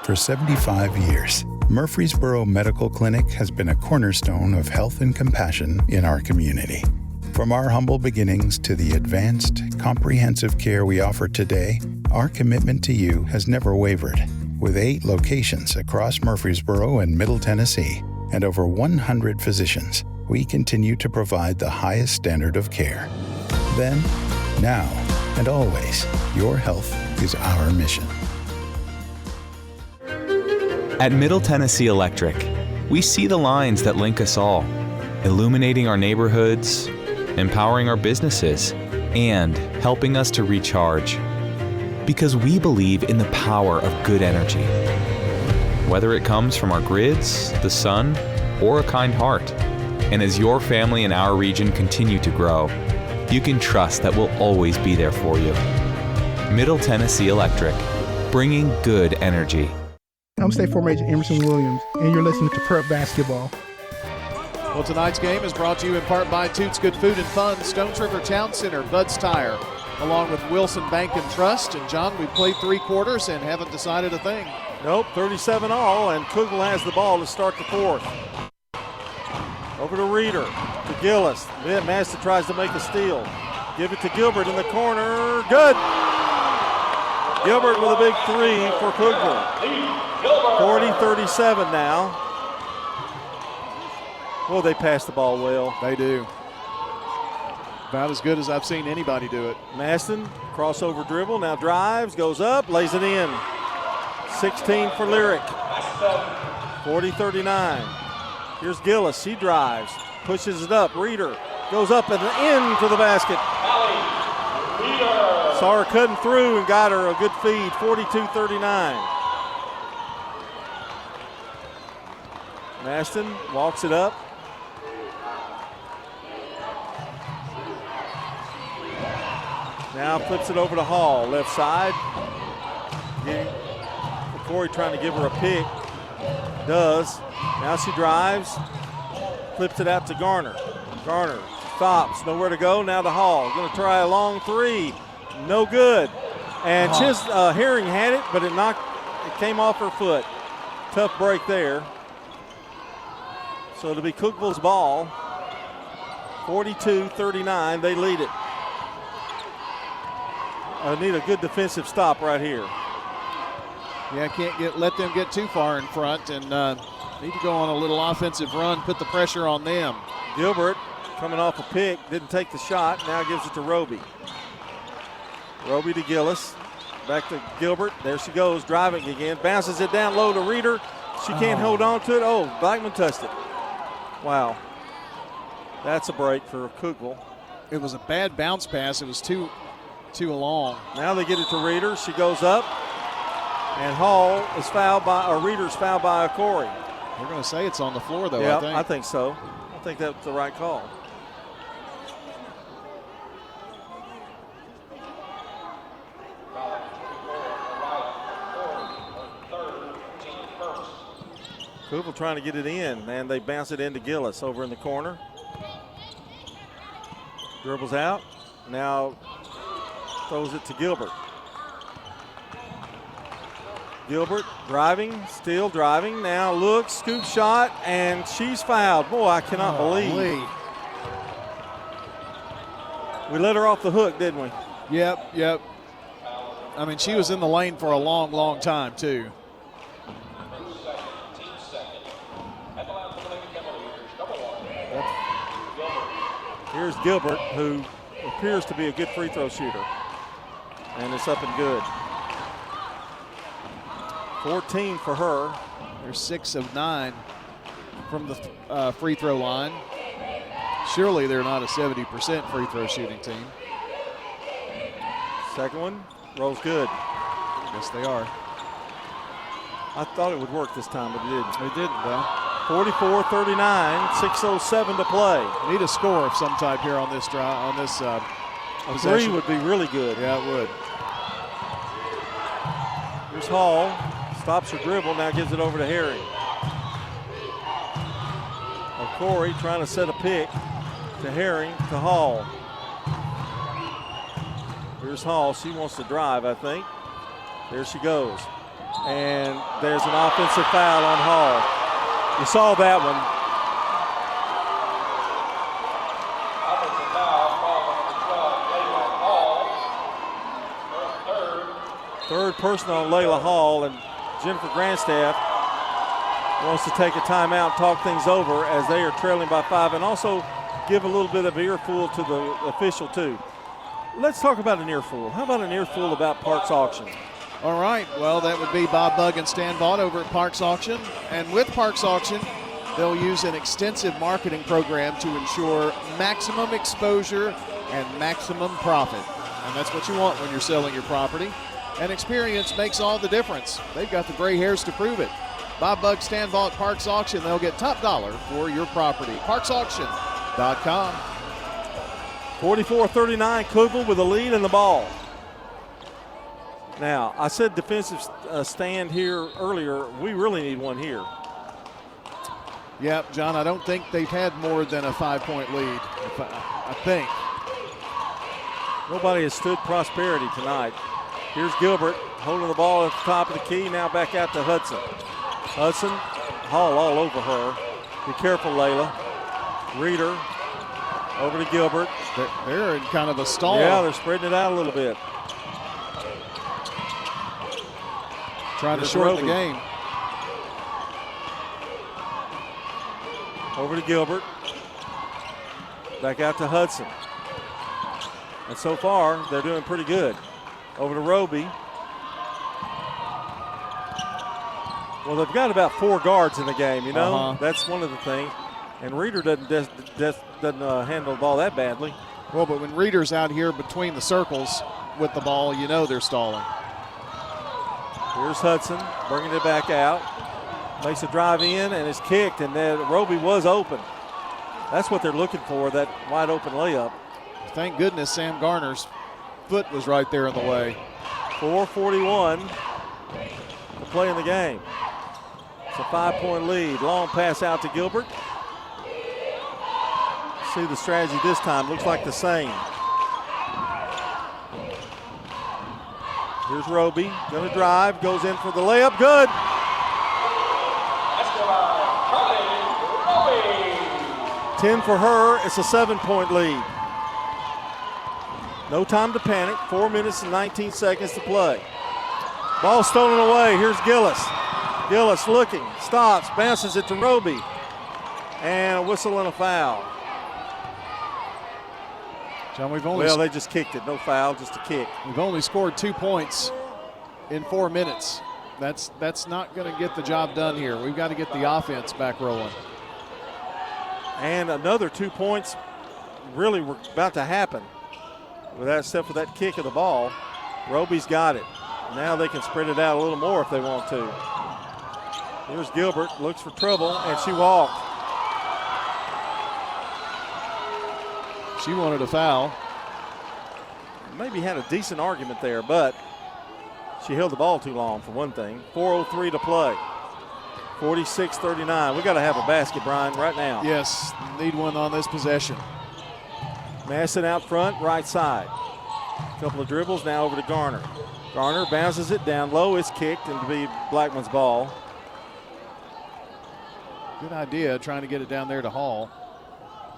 S9: For 75 years, Murfreesboro Medical Clinic has been a cornerstone of health and compassion in our community. From our humble beginnings to the advanced, comprehensive care we offer today, our commitment to you has never wavered. With 8 locations across Murfreesboro and Middle Tennessee and over 100 physicians, we continue to provide the highest standard of care. Then, now, and always, your health is our mission.
S10: At Middle Tennessee Electric, we see the lines that link us all, illuminating our neighborhoods, empowering our businesses, and helping us to recharge. Because we believe in the power of good energy. Whether it comes from our grids, the sun, or a kind heart. And as your family and our region continue to grow, you can trust that we'll always be there for you. Middle Tennessee Electric, bringing good energy.
S11: I'm State Farm Agent Emerson Williams, and you're listening to Prep Basketball.
S6: Well, tonight's game is brought to you in part by Toots Good Food and Fun, Stones River Town Center, Bud's Tire, along with Wilson Bank and Trust. And John, we've played 3 quarters and haven't decided a thing.
S5: Nope, 37 all, and Cookeville has the ball to start the fourth. Over to Reeder, to Gillis. Then Master tries to make a steal. Give it to Gilbert in the corner. Good! Gilbert with a big 3 for Cookeville. 40-37 now. Well, they pass the ball well.
S6: They do. About as good as I've seen anybody do it.
S5: Maston, crossover dribble, now drives, goes up, lays it in. 16 for Lyric. 40-39. Here's Gillis, she drives, pushes it up. Reeder goes up and into the basket. Saw her cutting through and got her a good feed, 42-39. Maston walks it up. Now flips it over to Hall, left side. Corey trying to give her a pick. Does. Now she drives. Flips it out to Garner. Garner stops, nowhere to go. Now to Hall. Going to try a long three. No good. And Herring had it, but it came off her foot. Tough break there. So it'll be Cookeville's ball. 42-39, they lead it. I need a good defensive stop right here.
S6: Yeah, can't let them get too far in front, and need to go on a little offensive run, put the pressure on them.
S5: Gilbert coming off a pick, didn't take the shot, now gives it to Roby. Roby to Gillis, back to Gilbert, there she goes, driving again, bounces it down low to Reeder. She can't hold on to it. Oh, Blackman touched it. Wow. That's a break for Cookeville.
S6: It was a bad bounce pass. It was too long.
S5: Now they get it to Reeder. She goes up, and Hall is fouled by, or Reeder's fouled by Corey.
S6: They're going to say it's on the floor, though.
S5: Yeah, I think so. I think that's the right call. Cookeville trying to get it in, and they bounce it into Gillis over in the corner. Dribbles out. Now throws it to Gilbert. Gilbert driving, still driving. Now looks, scoop shot, and she's fouled. Boy, I cannot believe. We let her off the hook, didn't we?
S6: Yep. I mean, she was in the lane for a long, long time, too.
S5: Here's Gilbert, who appears to be a good free throw shooter. And it's up and good. 14 for her.
S6: They're 6 of 9 from the free throw line. Surely they're not a 70% free throw shooting team.
S5: Second one rolls good.
S6: Yes, they are.
S5: I thought it would work this time, but it didn't.
S6: It didn't, though.
S5: 44-39, 6:07 to play.
S6: Need a score of some type here on this drive. On this
S5: a
S6: possession.
S5: three would be really good.
S6: Yeah, it would.
S5: Here's Hall, stops her dribble, now gives it over to Herring. Corey trying to set a pick to Herring to Hall. Here's Hall, she wants to drive, I think. There she goes. And there's an offensive foul on Hall. You saw that one. Third person on Layla Hall, and Jennifer Grandstaff wants to take a timeout and talk things over as they are trailing by 5, and also give a little bit of earful to the official too. Let's talk about an earful. How about an earful about Parks Auction?
S6: All right, well, that would be Bob Bugg and Stan Vaught over at Parks Auction. And with Parks Auction, they'll use an extensive marketing program to ensure maximum exposure and maximum profit. And that's what you want when you're selling your property. And experience makes all the difference. They've got the gray hairs to prove it. Bob Bugg, Stan Vaught, Parks Auction, they'll get top dollar for your property. ParksAuction.com.
S5: 44-39, Cookeville with a lead in the ball. Now, I said defensive stand here earlier. We really need one here.
S6: Yep, John, I don't think they've had more than a 5-point lead, I think.
S5: Nobody has stood Prosperity tonight. Here's Gilbert holding the ball at the top of the key. Now back out to Hudson. Hudson, Hall all over her. Be careful, Layla. Reeder over to Gilbert.
S6: They're in kind of a stall.
S5: Yeah, they're spreading it out a little bit.
S6: Trying to shorten the game.
S5: Over to Gilbert. Back out to Hudson. And so far, they're doing pretty good. Over to Roby. Well, they've got about 4 guards in the game, you know? That's one of the things. And Reeder doesn't handle the ball that badly.
S6: Well, but when Reeder's out here between the circles with the ball, you know they're stalling.
S5: Here's Hudson bringing it back out. Makes a drive in and is kicked, and then Roby was open. That's what they're looking for, that wide open layup.
S6: Thank goodness Sam Garner's foot was right there in the way.
S5: 4:41 to play in the game. It's a 5-point lead. Long pass out to Gilbert. See the strategy this time. Looks like the same. Here's Roby. Going to drive. Goes in for the layup. Good. 10 for her. It's a 7-point lead. No time to panic. 4 minutes and 19 seconds to play. Ball stolen away. Here's Gillis. Gillis looking. Stops. Bounces it to Roby. And a whistle and a foul.
S6: John, we've only
S5: they just kicked it. No foul, just a kick.
S6: We've only scored 2 points in 4 minutes. That's not going to get the job done here. We've got to get the offense back rolling.
S5: And another 2 points really were about to happen. With that, except for that kick of the ball. Roby's got it. Now they can spread it out a little more if they want to. Here's Gilbert, looks for trouble, and she walked.
S6: She wanted a foul.
S5: Maybe had a decent argument there, but she held the ball too long for one thing. 4:03 to play. 46-39. We got to have a basket, Brian, right now.
S6: Yes, need one on this possession.
S5: Masson out front, right side. A couple of dribbles, now over to Garner. Garner bounces it down low. It's kicked and to be Blackman's ball.
S6: Good idea, trying to get it down there to Hall.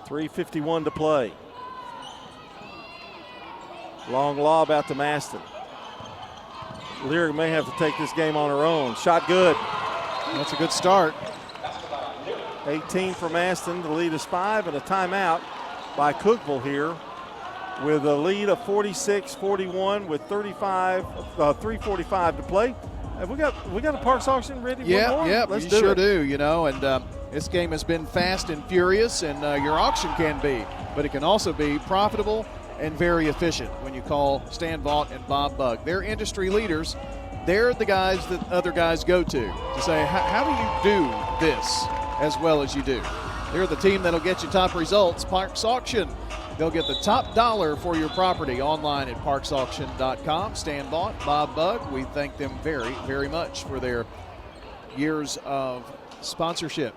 S5: 3:51 to play. Long lob out to Maston. Lyric may have to take this game on her own. Shot good.
S6: That's a good start.
S5: 18 for Maston. The lead is 5, and a timeout by Cookeville here with a lead of 46-41 with 3:45 to play. Have we got a Parks auction ready?
S6: Yeah,
S5: let's
S6: you
S5: do
S6: sure
S5: it.
S6: do, you know, and this game has been fast and furious, and your auction can be, but it can also be profitable and very efficient when you call Stan Vaught and Bob Bugg. They're industry leaders. They're the guys that other guys go to say, how do you do this as well as you do? They're the team that'll get you top results. Parks Auction, they'll get the top dollar for your property online at parksauction.com. Stan Vaught, Bob Bugg, we thank them very, very much for their years of sponsorship.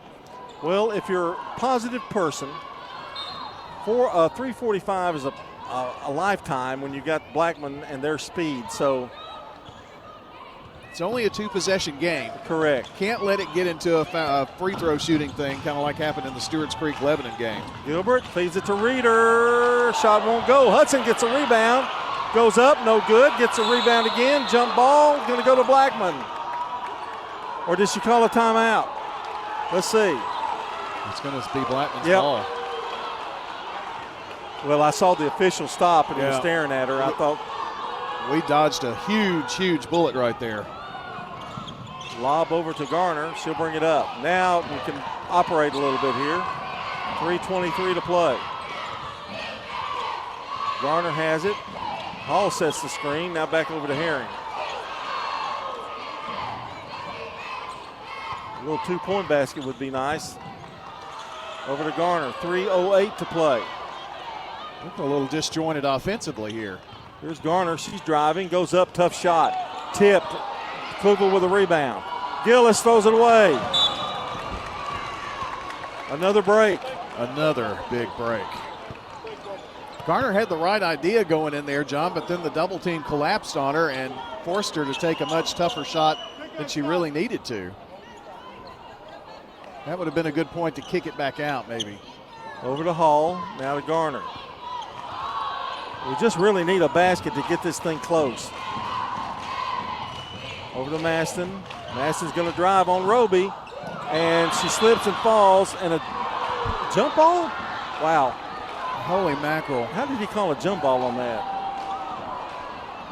S5: Well, if you're a positive person, 3:45 is a lifetime when you got Blackman and their speed. So
S6: it's only a 2-possession game.
S5: Correct.
S6: Can't let it get into a free throw shooting thing, kind of like happened in the Stewart's Creek Lebanon game.
S5: Gilbert feeds it to Reeder. Shot won't go. Hudson gets a rebound. Goes up, no good. Gets a rebound again. Jump ball, going to go to Blackman. Or did she call a timeout? Let's see.
S6: It's going to be Blackman's ball.
S5: Well, I saw the official stop, and he was staring at her. I thought
S6: we dodged a huge, huge bullet right there.
S5: Lob over to Garner. She'll bring it up. Now we can operate a little bit here. 3:23 to play. Garner has it. Hall sets the screen. Now back over to Herring. A little 2-point basket would be nice. Over to Garner. 3:08 to play.
S6: Looking a little disjointed offensively here.
S5: Here's Garner. She's driving. Goes up. Tough shot. Tipped. Cookeville with a rebound. Gillis throws it away. Another break.
S6: Another big break. Garner had the right idea going in there, John, but then the double team collapsed on her and forced her to take a much tougher shot than she really needed to. That would have been a good point to kick it back out, maybe.
S5: Over to Hall. Now to Garner. We just really need a basket to get this thing close. Over to Maston. Maston's going to drive on Roby, and she slips and falls, and a jump ball? Wow.
S6: Holy mackerel.
S5: How did he call a jump ball on that?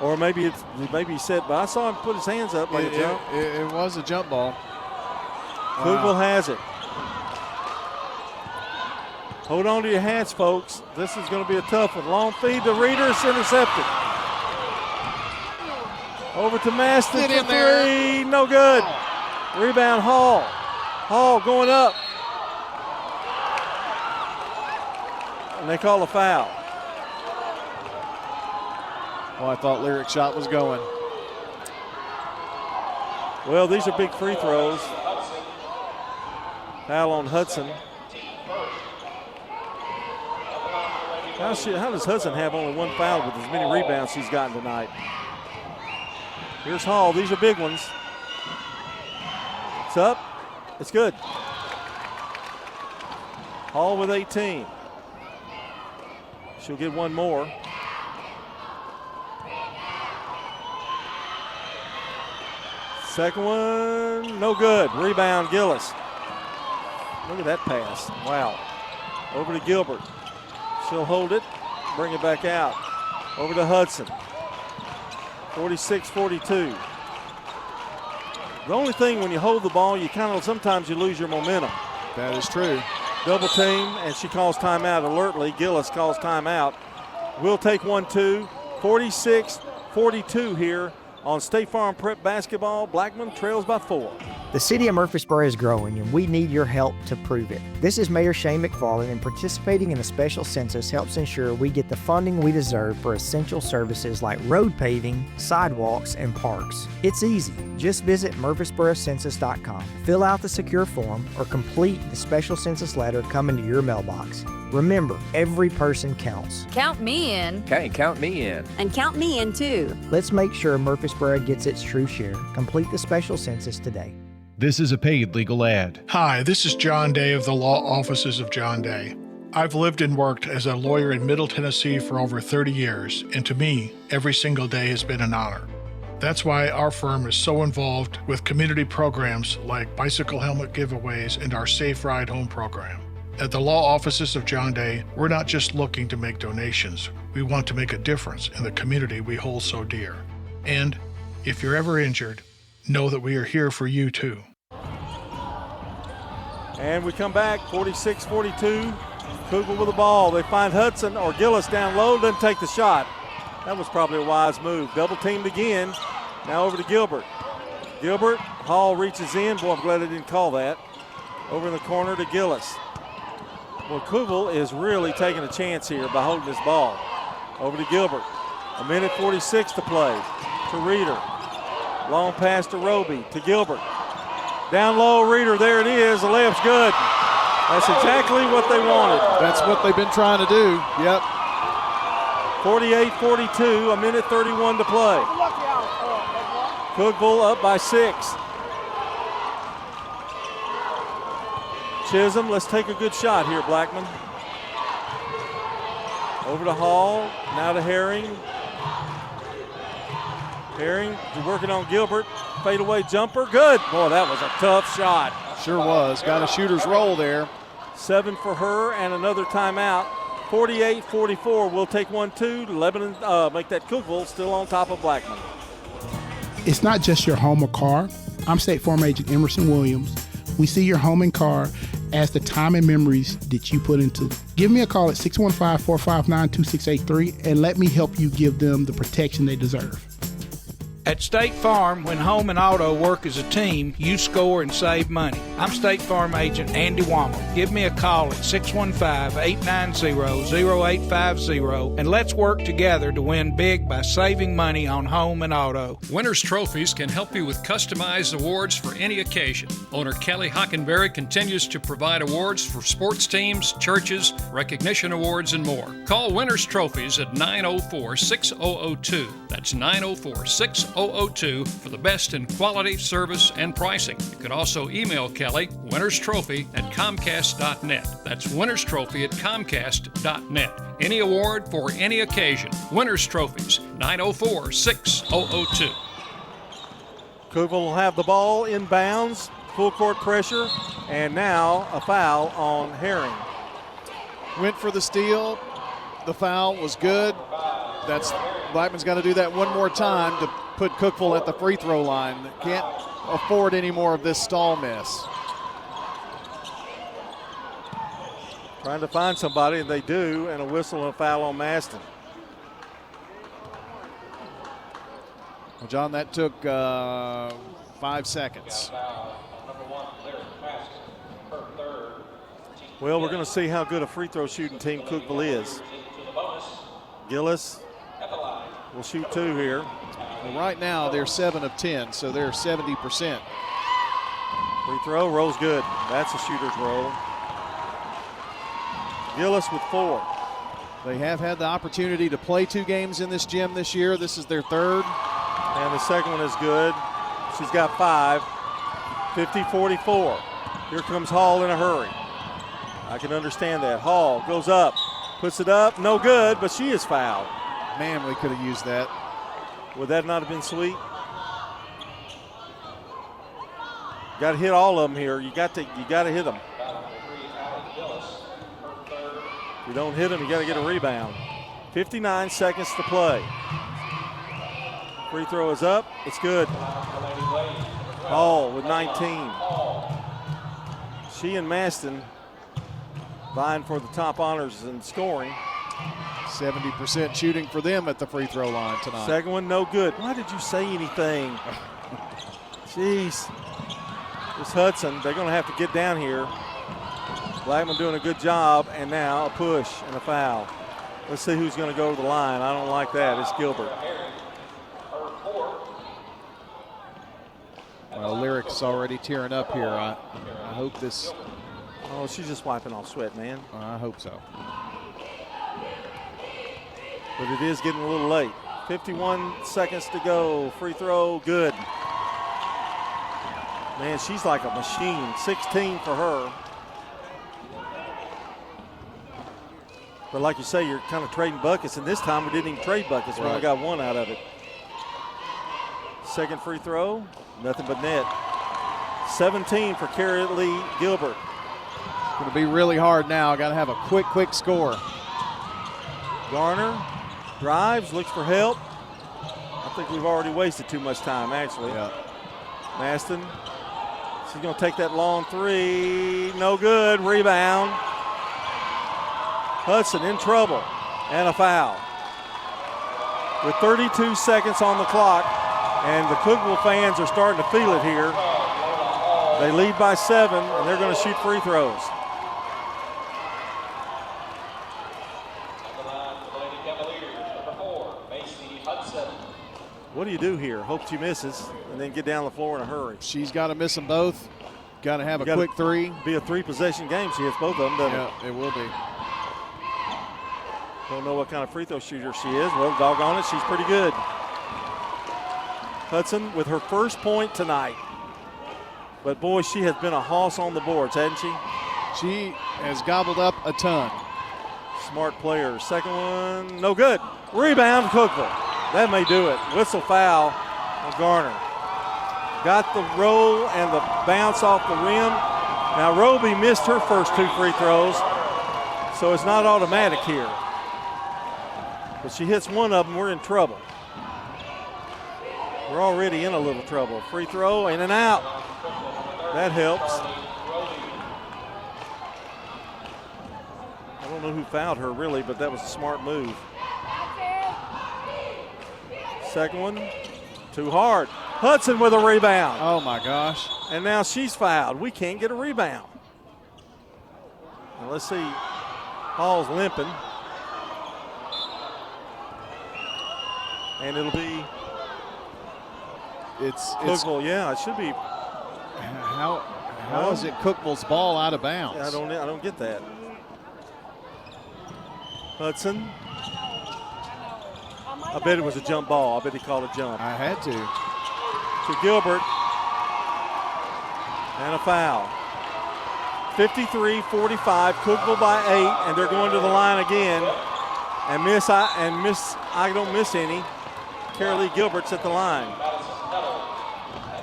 S5: Or maybe he said, but I saw him put his hands up like a jump.
S6: It was a jump ball.
S5: Cookeville has it. Hold on to your hats, folks. This is going to be a tough one. Long feed to Reeders, intercepted. Over to Maston for three. No good. Rebound, Hall. Hall going up. And they call a foul.
S6: Oh, I thought Lyric's shot was going.
S5: Well, these are big free throws. Foul on Hudson. How does Hudson have only one foul with as many rebounds she's gotten tonight? Here's Hall. These are big ones. It's up. It's good. Hall with 18. She'll get one more. Second one, no good. Rebound, Gillis. Look at that pass. Wow. Over to Gilbert. She'll hold it, bring it back out. Over to Hudson. 46-42. The only thing when you hold the ball, sometimes you lose your momentum.
S6: That is true.
S5: Double team, and she calls timeout alertly. Gillis calls timeout. We'll take 1-2. 46-42 here on State Farm Prep Basketball. Blackman trails by 4.
S12: The city of Murfreesboro is growing, and we need your help to prove it. This is Mayor Shane McFarland, and participating in a special census helps ensure we get the funding we deserve for essential services like road paving, sidewalks, and parks. It's easy. Just visit murfreesborocensus.com, fill out the secure form, or complete the special census letter coming to your mailbox. Remember, every person counts.
S15: Count me in.
S18: Okay, count me in.
S15: And count me in too.
S12: Let's make sure Murfreesboro gets its true share. Complete the special census today.
S14: This is a paid legal ad.
S13: Hi, this is John Day of the Law Offices of John Day. I've lived and worked as a lawyer in Middle Tennessee for over 30 years, and to me, every single day has been an honor. That's why our firm is so involved with community programs like bicycle helmet giveaways and our Safe Ride Home program. At the Law Offices of John Day, we're not just looking to make donations. We want to make a difference in the community we hold so dear. And if you're ever injured, know that we are here for you too.
S5: And we come back, 46-42. Cookeville with the ball. They find Hudson or Gillis down low, doesn't take the shot. That was probably a wise move. Double teamed again. Now over to Gilbert. Gilbert, Hall reaches in. Boy, I'm glad I didn't call that. Over in the corner to Gillis. Well, Cookeville is really taking a chance here by holding this ball. Over to Gilbert. 1:46 to play. To Reeder. Long pass to Roby. To Gilbert. Down low, Reeder. There it is. The layup's good. That's exactly what they wanted.
S6: That's what they've been trying to do. Yep.
S5: 48-42. 1:31 to play. Cookeville up by 6. Chisholm, let's take a good shot here, Blackman. Over to Hall, now to Herring. Herring working on Gilbert. Fadeaway jumper, good. Boy, that was a tough shot.
S6: Sure was. Got a shooter's roll there.
S5: 7 for her and another timeout. 48-44. We'll take 1-2. Lebanon make that Cookeville still on top of Blackman.
S11: It's not just your home or car. I'm State Farm Agent Emerson Williams. We see your home and car as the time and memories that you put into it. Give me a call at 615-459-2683 and let me help you give them the protection they deserve.
S20: At State Farm, when home and auto work as a team, you score and save money. I'm State Farm Agent Andy Wommel. Give me a call at 615-890-0850 and let's work together to win big by saving money on home and auto.
S24: Winners Trophies can help you with customized awards for any occasion. Owner Kelly Hockenberry continues to provide awards for sports teams, churches, recognition awards, and more. Call Winners Trophies at 904-6002. That's 904-6002 for the best in quality, service, and pricing. You can also email Kelly, winnerstrophy@comcast.net. That's winnerstrophy@comcast.net. Any award for any occasion. Winners Trophies, 904-6002.
S5: Cookeville will have the ball inbounds, full court pressure, and now a foul on Herring.
S6: Went for the steal, The foul was good. Blackman's got to do that one more time to put Cookeville at the free throw line. Can't afford any more of this stall miss.
S5: Trying to find somebody, and they do, and a whistle and a foul on Maston.
S6: Well, John, that took 5 seconds.
S5: Well, we're going to see how good a free throw shooting team Cookeville is. Gillis will shoot 2 here.
S6: Well, right now they're 7 of 10, so they're 70%.
S5: Free throw, rolls good. That's a shooter's roll. Gillis with 4.
S6: They have had the opportunity to play 2 games in this gym this year. This is their 3rd.
S5: And the second one is good. She's got 5. 50-44. Here comes Hall in a hurry. I can understand that. Hall goes up, puts it up, no good, but she is fouled.
S6: Man, we could have used that.
S5: Would that not have been sweet? Got to hit all of them here. You got to hit them. If you don't hit them, you got to get a rebound. 59 seconds to play. Free throw is up. It's good. Hall with 19. She and Maston vying for the top honors in scoring.
S6: 70% shooting for them at the free throw line tonight.
S5: Second one, no good. Why did you say anything? Jeez. This Hudson, they're going to have to get down here. Blackman doing a good job, and now a push and a foul. Let's see who's going to go to the line. I don't like that. It's Gilbert.
S6: Well, Lyric's already tearing up here. I hope this.
S5: Oh, she's just wiping off sweat, man.
S6: I hope so.
S5: But it is getting a little late. 51 seconds to go. Free throw, good. Man, she's like a machine. 16 for her. But like you say, you're kind of trading buckets, and this time we didn't even trade buckets. We only got 1 out of it. Second free throw, nothing but net. 17 for Carrie Lee Gilbert.
S6: It's going to be really hard now. Got to have a quick score.
S5: Garner drives, looks for help. I think we've already wasted too much time, actually.
S6: Yeah.
S5: Maston, she's going to take that long 3. No good. Rebound. Hudson in trouble, and a foul. With 32 seconds on the clock, and the Cookeville fans are starting to feel it here. They lead by 7, and they're going to shoot free throws. What do you do here? Hope she misses, and then get down the floor in a hurry.
S6: She's got to miss them both. Got to have a quick 3.
S5: Be a 3-possession game. She hits both of them, doesn't it?
S6: Yeah, it will be.
S5: Don't know what kind of free throw shooter she is. Well, doggone it, she's pretty good. Hudson with her first point tonight. But, boy, she has been a hoss on the boards, hasn't she?
S6: She has gobbled up a ton.
S5: Smart player. Second one, no good. Rebound, Cookeville. That may do it. Whistle foul on Garner. Got the roll and the bounce off the rim. Now, Roby missed her first 2 free throws, so it's not automatic here. But she hits one of them, we're in trouble. We're already in a little trouble. Free throw, in and out. That helps. I don't know who fouled her really, but that was a smart move. Second one, too hard. Hudson with a rebound.
S6: Oh my gosh.
S5: And now she's fouled. We can't get a rebound. Now let's see. Hall's limping. And it'll be Cookeville. Yeah, it should be.
S6: How is it Cookeville's ball out of bounds?
S5: Yeah, I don't get that. Hudson. I bet it was a jump ball. I bet he called a jump.
S6: I had to.
S5: To Gilbert. And a foul. 53-45. Cookeville by 8, and they're going to the line again. I don't miss any. Carrie Lee Gilbert's at the line.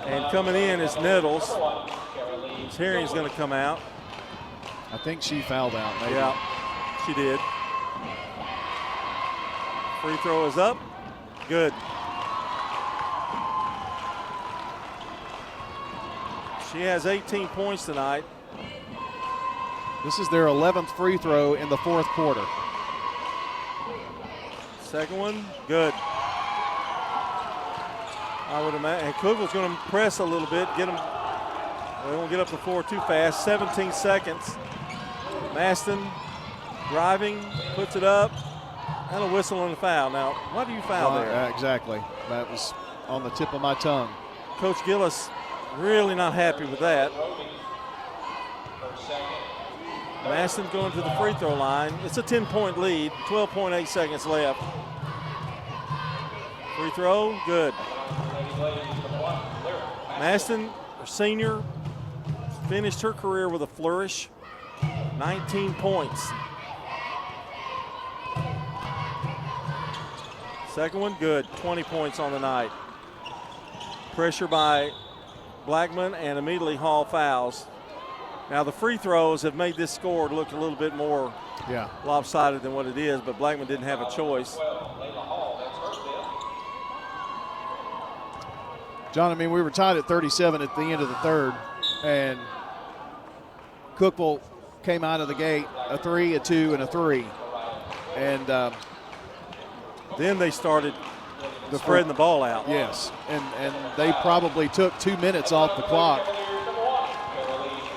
S5: And coming in is Nettles. Herring's going to come out.
S6: I think she fouled out, maybe.
S5: Yeah, she did. Free throw is up. Good. She has 18 points tonight.
S6: This is their 11th free throw in the fourth quarter.
S5: Second one, good. I would imagine, and Cookeville's going to press a little bit, get them, they won't get up the floor too fast. 17 seconds. Maston driving, puts it up, and a whistle on the foul. Now, why do you foul there?
S6: Exactly. That was on the tip of my tongue.
S5: Coach Gillis really not happy with that. Maston going to the free throw line. It's a 10-point lead, 12.8 seconds left. Free throw, good. Maston, her senior, finished her career with a flourish, 19 points. Second one, good, 20 points on the night. Pressure by Blackman, and immediately Hall fouls. Now the free throws have made this score look a little bit more lopsided than what it is, but Blackman didn't have a choice.
S6: John, I mean, we were tied at 37 at the end of the third, and Cookeville came out of the gate, a 3, a 2, and a 3. And
S5: then they started spreading the ball out.
S6: Yes, and they probably took 2 minutes off the clock.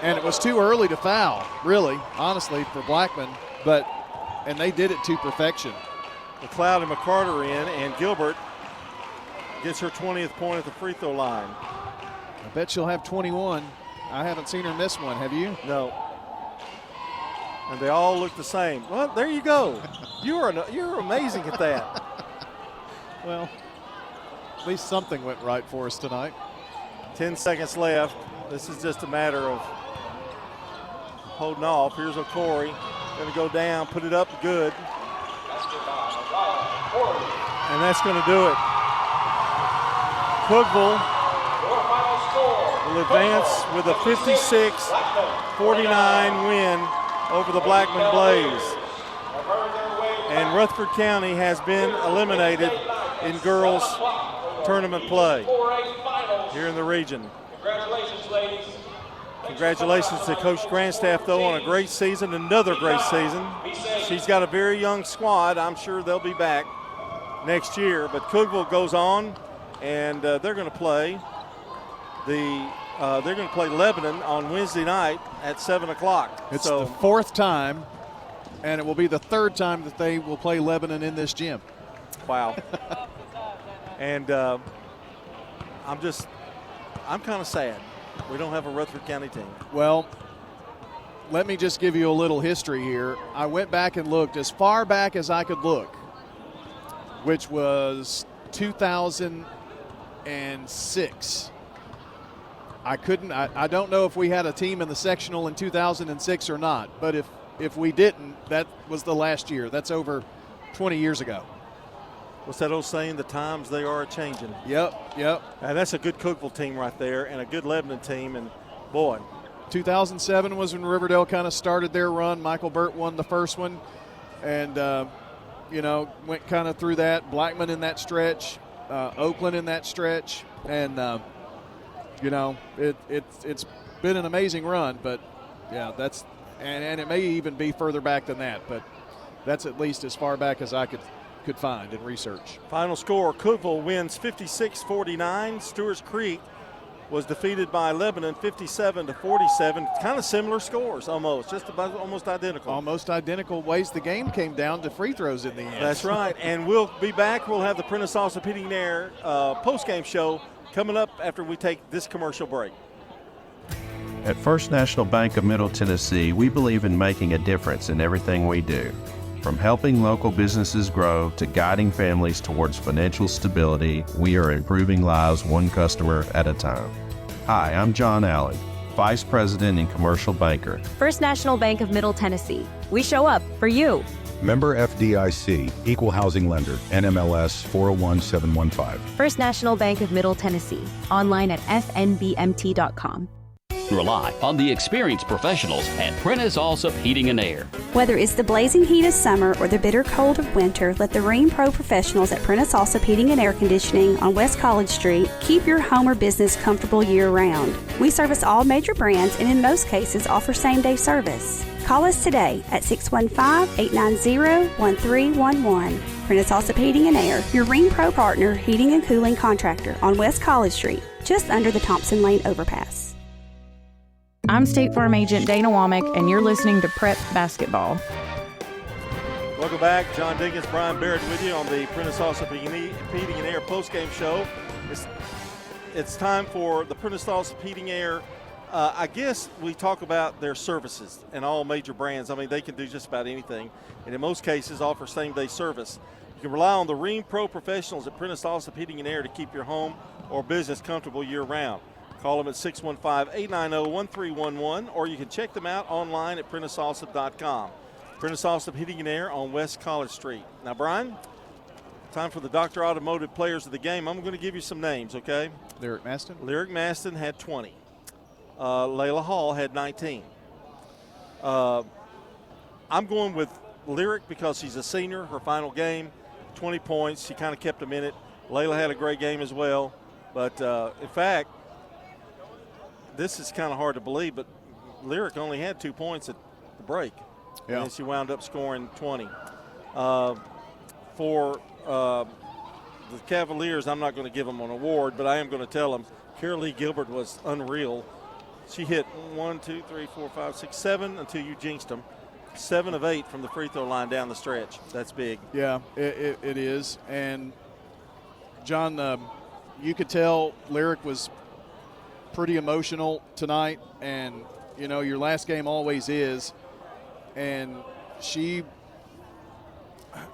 S6: And it was too early to foul, really, honestly, for Blackman, and they did it to perfection.
S5: McLeod and McCarter in, and Gilbert gets her 20th point at the free throw line.
S6: I bet she'll have 21. I haven't seen her miss one, have you?
S5: No. And they all look the same. Well, there you go. You're amazing at that.
S6: Well, at least something went right for us tonight.
S5: 10 seconds left. This is just a matter of holding off. Here's O'Corey. Going to go down, put it up, good. And that's going to do it. Cookeville will advance with a 56-49 win over the Blackman Blaze. And Rutherford County has been eliminated in girls tournament play here in the region.
S2: Congratulations, ladies.
S5: Congratulations to Coach Grandstaff, though, on a great season, another great season. She's got a very young squad. I'm sure they'll be back next year. But Cookeville goes on, and they're going to play Lebanon on Wednesday night at 7 o'clock.
S6: It's the fourth time, and it will be the third time that they will play Lebanon in this gym.
S5: Wow. And I'm kind of sad we don't have a Rutherford County team.
S6: Well, let me just give you a little history here. I went back and looked as far back as I could look, which was 2006. I don't know if we had a team in the sectional in 2006 or not, but if we didn't, that was the last year. That's over 20 years ago.
S5: What's that old saying? The times they are changing.
S6: Yep.
S5: And that's a good Cookeville team right there, and a good Lebanon team. And boy,
S6: 2007 was when Riverdale kind of started their run. Michael Burt won the first one, and went kind of through that. Blackman in that stretch, Oakland in that stretch, and it's been an amazing run. But yeah, that's and it may even be further back than that, but that's at least as far back as I could find in research.
S5: Final score, Cookeville wins 56-49. Stewart's Creek was defeated by Lebanon 57-47. Kind of similar scores almost, just about almost identical.
S6: Almost identical ways the game came down to free throws in the end.
S5: That's right, and we'll be back. We'll have the Prentice Salsa Heating and Air post-game show coming up after we take this commercial break.
S18: At First National Bank of Middle Tennessee, we believe in making a difference in everything we do. From helping local businesses grow to guiding families towards financial stability, we are improving lives one customer at a time. Hi, I'm John Allen, Vice President and Commercial Banker.
S21: First National Bank of Middle Tennessee. We show up for you.
S9: Member FDIC, Equal Housing Lender, NMLS 401715.
S21: First National Bank of Middle Tennessee. Online at fnbmt.com.
S2: rely on the experienced professionals at Prentice Allsup Heating and Air.
S3: Whether it's the blazing heat of summer or the bitter cold of winter, let the Rheem Pro professionals at Prentice Allsup Heating and Air Conditioning on West College Street keep your home or business comfortable year-round. We service all major brands and in most cases offer same-day service. Call us today at 615-890-1311. Prentice Allsup Heating and Air, your Rheem Pro partner heating and cooling contractor on West College Street, just under the Thompson Lane overpass.
S21: I'm State Farm Agent Dana Womack, and you're listening to Prep Basketball.
S5: Welcome back. John Dinkins, Brian Barrett with you on the Prentice Allsup Heating and Air postgame show. It's time for the Prentice Allsup Heating Air. I guess we talk about their services and all major brands. I mean, they can do just about anything, and in most cases offer same-day service. You can rely on the Rheem Pro professionals at Prentice Allsup Heating and Air to keep your home or business comfortable year-round. Call them at 615-890-1311, or you can check them out online at PrenticeAllsup.com. Prentice Allsup Heating and Air on West College Street. Now, Brian, time for the Dr. Automotive players of the game. I'm going to give you some names, okay?
S6: Lyric Maston?
S5: Lyric Maston had 20. Layla Hall had 19. I'm going with Lyric because she's a senior, her final game, 20 points. She kind of kept them in it. Layla had a great game as well. But, in fact, this is kind of hard to believe, but Lyric only had 2 points at the break.
S6: Yeah.
S5: And she wound up scoring 20. For the Cavaliers, I'm not going to give them an award, but I am going to tell them Carol Lee Gilbert was unreal. She hit 1, 2, 3, 4, 5, 6, 7 until you jinxed them. 7 of 8 from the free throw line down the stretch. That's big.
S6: Yeah, it is. And, John, you could tell Lyric was pretty emotional tonight. And, you know, your last game always is. And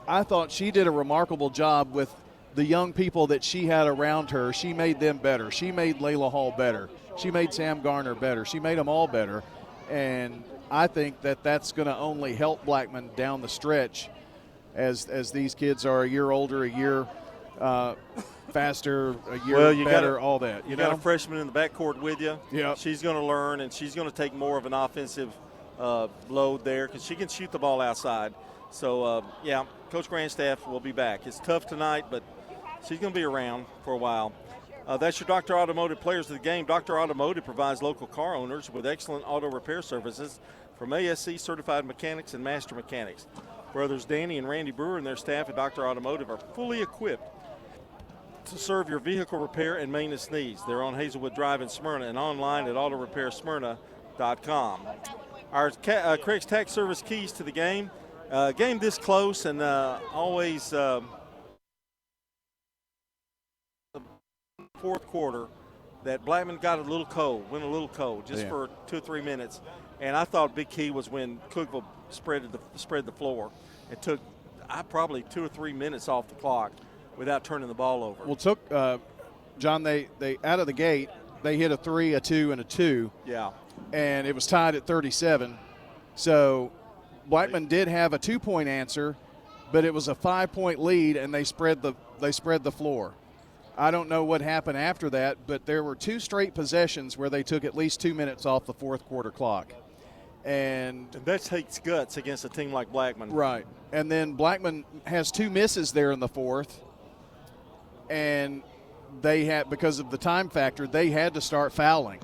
S6: I thought she did a remarkable job with the young people that she had around her. She made them better. She made Layla Hall better. She made Sam Garner better. She made them all better. And I think that that's going to only help Blackman down the stretch as these kids are a year older, a year faster, a year better, all that.
S5: You got a freshman in the backcourt with you.
S6: Yeah.
S5: She's going to learn, and she's going to take more of an offensive load there because she can shoot the ball outside. So, yeah, Coach Grandstaff will be back. It's tough tonight, but she's going to be around for a while. That's your Dr. Automotive players of the game. Dr. Automotive provides local car owners with excellent auto repair services from ASC certified mechanics and master mechanics. Brothers Danny and Randy Brewer and their staff at Dr. Automotive are fully equipped to serve your vehicle repair and maintenance needs. They're on Hazelwood Drive in Smyrna and online at autorepairsmyrna.com. Our Craig's Tax Service keys to the game. Game this close and always fourth quarter that Blackman got a little cold, went a little cold just for 2 or 3 minutes. And I thought big key was when Cookeville spread the floor. It took probably 2 or 3 minutes off the clock without turning the ball over.
S6: Well, John, they out of the gate, they hit a 3, a 2, and a 2.
S5: Yeah.
S6: And it was tied at 37. So Blackman did have a 2-point answer, but it was a 5-point lead, and they spread the floor. I don't know what happened after that, but there were 2 straight possessions where they took at least 2 minutes off the fourth quarter clock. And
S5: that takes guts against a team like Blackman.
S6: Right. And then Blackman has 2 misses there in the fourth, and they had, because of the time factor, they had to start fouling.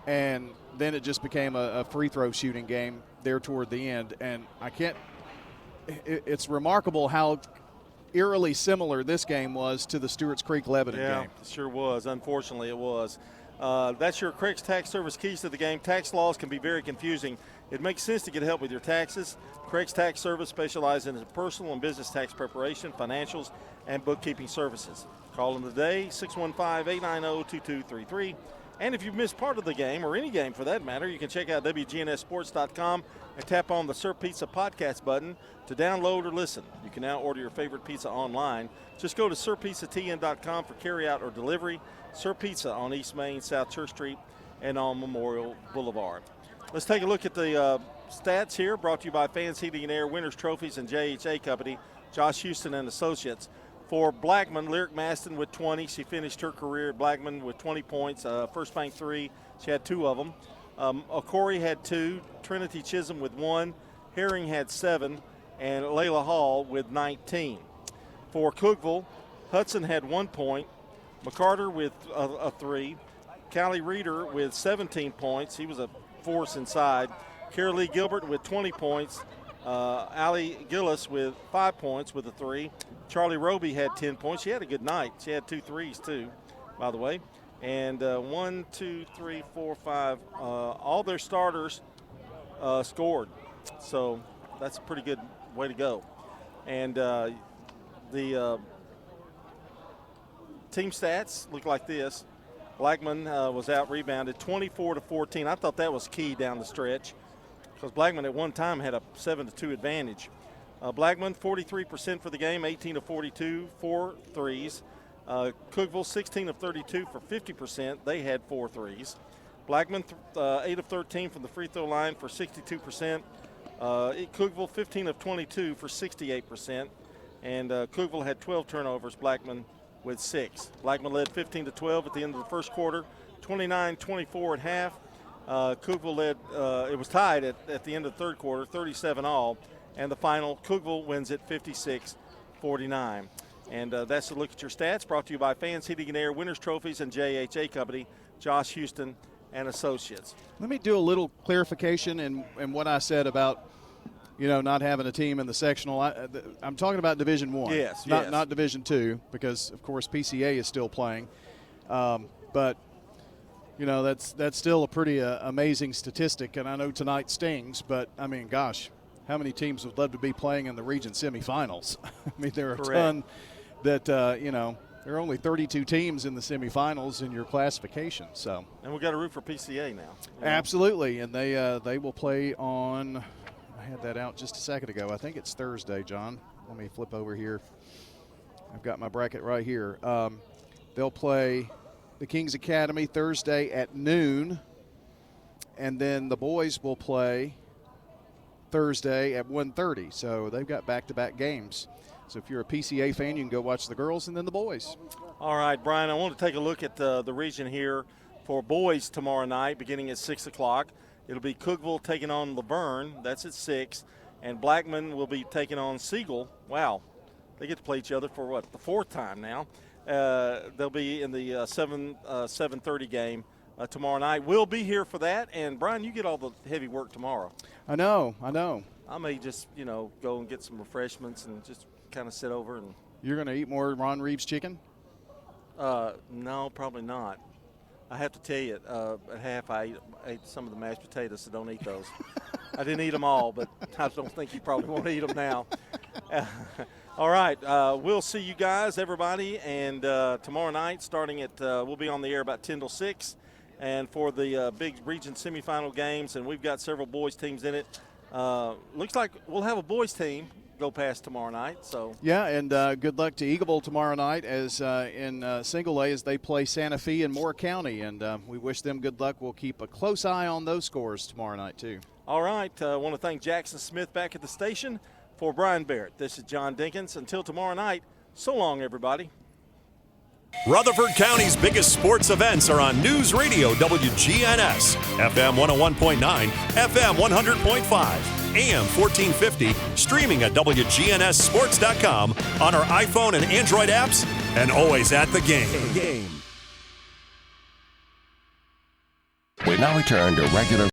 S6: And then it just became a free throw shooting game there toward the end. And it's remarkable how eerily similar this game was to the Stewart's Creek Lebanon game.
S5: Yeah, it sure was. Unfortunately, it was. That's your Craig's Tax Service keys to the game. Tax laws can be very confusing. It makes sense to get help with your taxes. Craig's Tax Service specializes in personal and business tax preparation, financials, and bookkeeping services. Call them today, 615-890-2233. And if you've missed part of the game, or any game for that matter, you can check out WGNSSports.com and tap on the Sir Pizza podcast button to download or listen. You can now order your favorite pizza online. Just go to sirpizzatn.com for carryout or delivery. Sir Pizza on East Main, South Church Street, and on Memorial Boulevard. Let's take a look at the stats here, brought to you by Fans Heating and Air, Winners Trophies, and JHA Company, Josh Houston and Associates. For Blackman, Lyric Maston with 20. She finished her career at Blackman with 20 points. First bank 3. She had 2 of them. Okori had 2, Trinity Chisholm with 1, Herring had 7, and Layla Hall with 19. For Cookeville, Hudson had 1 point, McCarter with a 3, Callie Reeder with 17 points. He was a force inside. Carolee Gilbert with 20 points. Allie Gillis with 5 points with a 3. Charlie Roby had 10 points. She had a good night. She had 2 threes too, by the way. And 1, 2, 3, 4, 5. All their starters scored. So that's a pretty good way to go. And the team stats look like this. Blackman was out-rebounded 24-14. I thought that was key down the stretch because Blackman at one time had a 7-2 advantage. Blackman 43% for the game, 18 of 42, 4 threes. Cookeville 16 of 32 for 50%. They had 4 threes. Blackman 8 of 13 from the free throw line for 62%. Cookeville 15 of 22 for 68%. And Cookeville had 12 turnovers. Blackman with 6. Blackman led 15-12 at the end of the first quarter, 29-24 at half. Cookeville led, it was tied at the end of the third quarter, 37 all. And the final, Cookeville wins it 56-49. And that's a look at your stats, brought to you by Fans Heating and Air, Winners Trophies, and JHA Company, Josh Houston and Associates.
S6: Let me do a little clarification in what I said about, not having a team in the sectional. I'm talking about Division I.
S5: Yes,
S6: not Division II, because, of course, PCA is still playing. But, that's still a pretty amazing statistic, and I know tonight stings, but, I mean, gosh, how many teams would love to be playing in the region semifinals? I mean, there are a ton that, there are only 32 teams in the semifinals in your classification. So,
S5: and we've got to root for PCA now.
S6: Absolutely, and they will play on – I had that out just a second ago. I think it's Thursday, John. Let me flip over here. I've got my bracket right here. They'll play the Kings Academy Thursday at noon, and then the boys will play Thursday at 1:30. So they've got back-to-back games. So if you're a PCA fan, you can go watch the girls and then the boys.
S5: All right, Brian, I want to take a look at the region here for boys tomorrow night beginning at 6 o'clock. It'll be Cookeville taking on Laverne. That's at 6. And Blackman will be taking on Siegel. Wow. They get to play each other for, the 4th time now. They'll be in the 7:30 game tomorrow night. We'll be here for that. And, Brian, you get all the heavy work tomorrow.
S6: I know.
S5: I may just, go and get some refreshments and just kind of sit over. And
S6: You're going to eat more Ron Reeves chicken?
S5: No, probably not. I have to tell you, at half I ate some of the mashed potatoes, so don't eat those. I didn't eat them all, but I don't think you probably want to eat them now. All right, we'll see you guys, everybody, and tomorrow night starting at we'll be on the air about 10 till 6, and for the big region semifinal games, and we've got several boys teams in it. Looks like we'll have a boys team go past tomorrow night. So
S6: yeah, and good luck to Eagleville tomorrow night as in single A as they play Santa Fe and Moore County, and we wish them good luck. We'll keep a close eye on those scores tomorrow night too.
S5: All right, I want to thank Jackson Smith back at the station. For Brian Barrett, this is John Dinkins. Until tomorrow night, so long, everybody.
S16: Rutherford County's biggest sports events are on News Radio WGNS, FM 101.9, FM 100.5, AM 1450, streaming at WGNSSports.com on our iPhone and Android apps, and always at the game.
S19: We now return to regular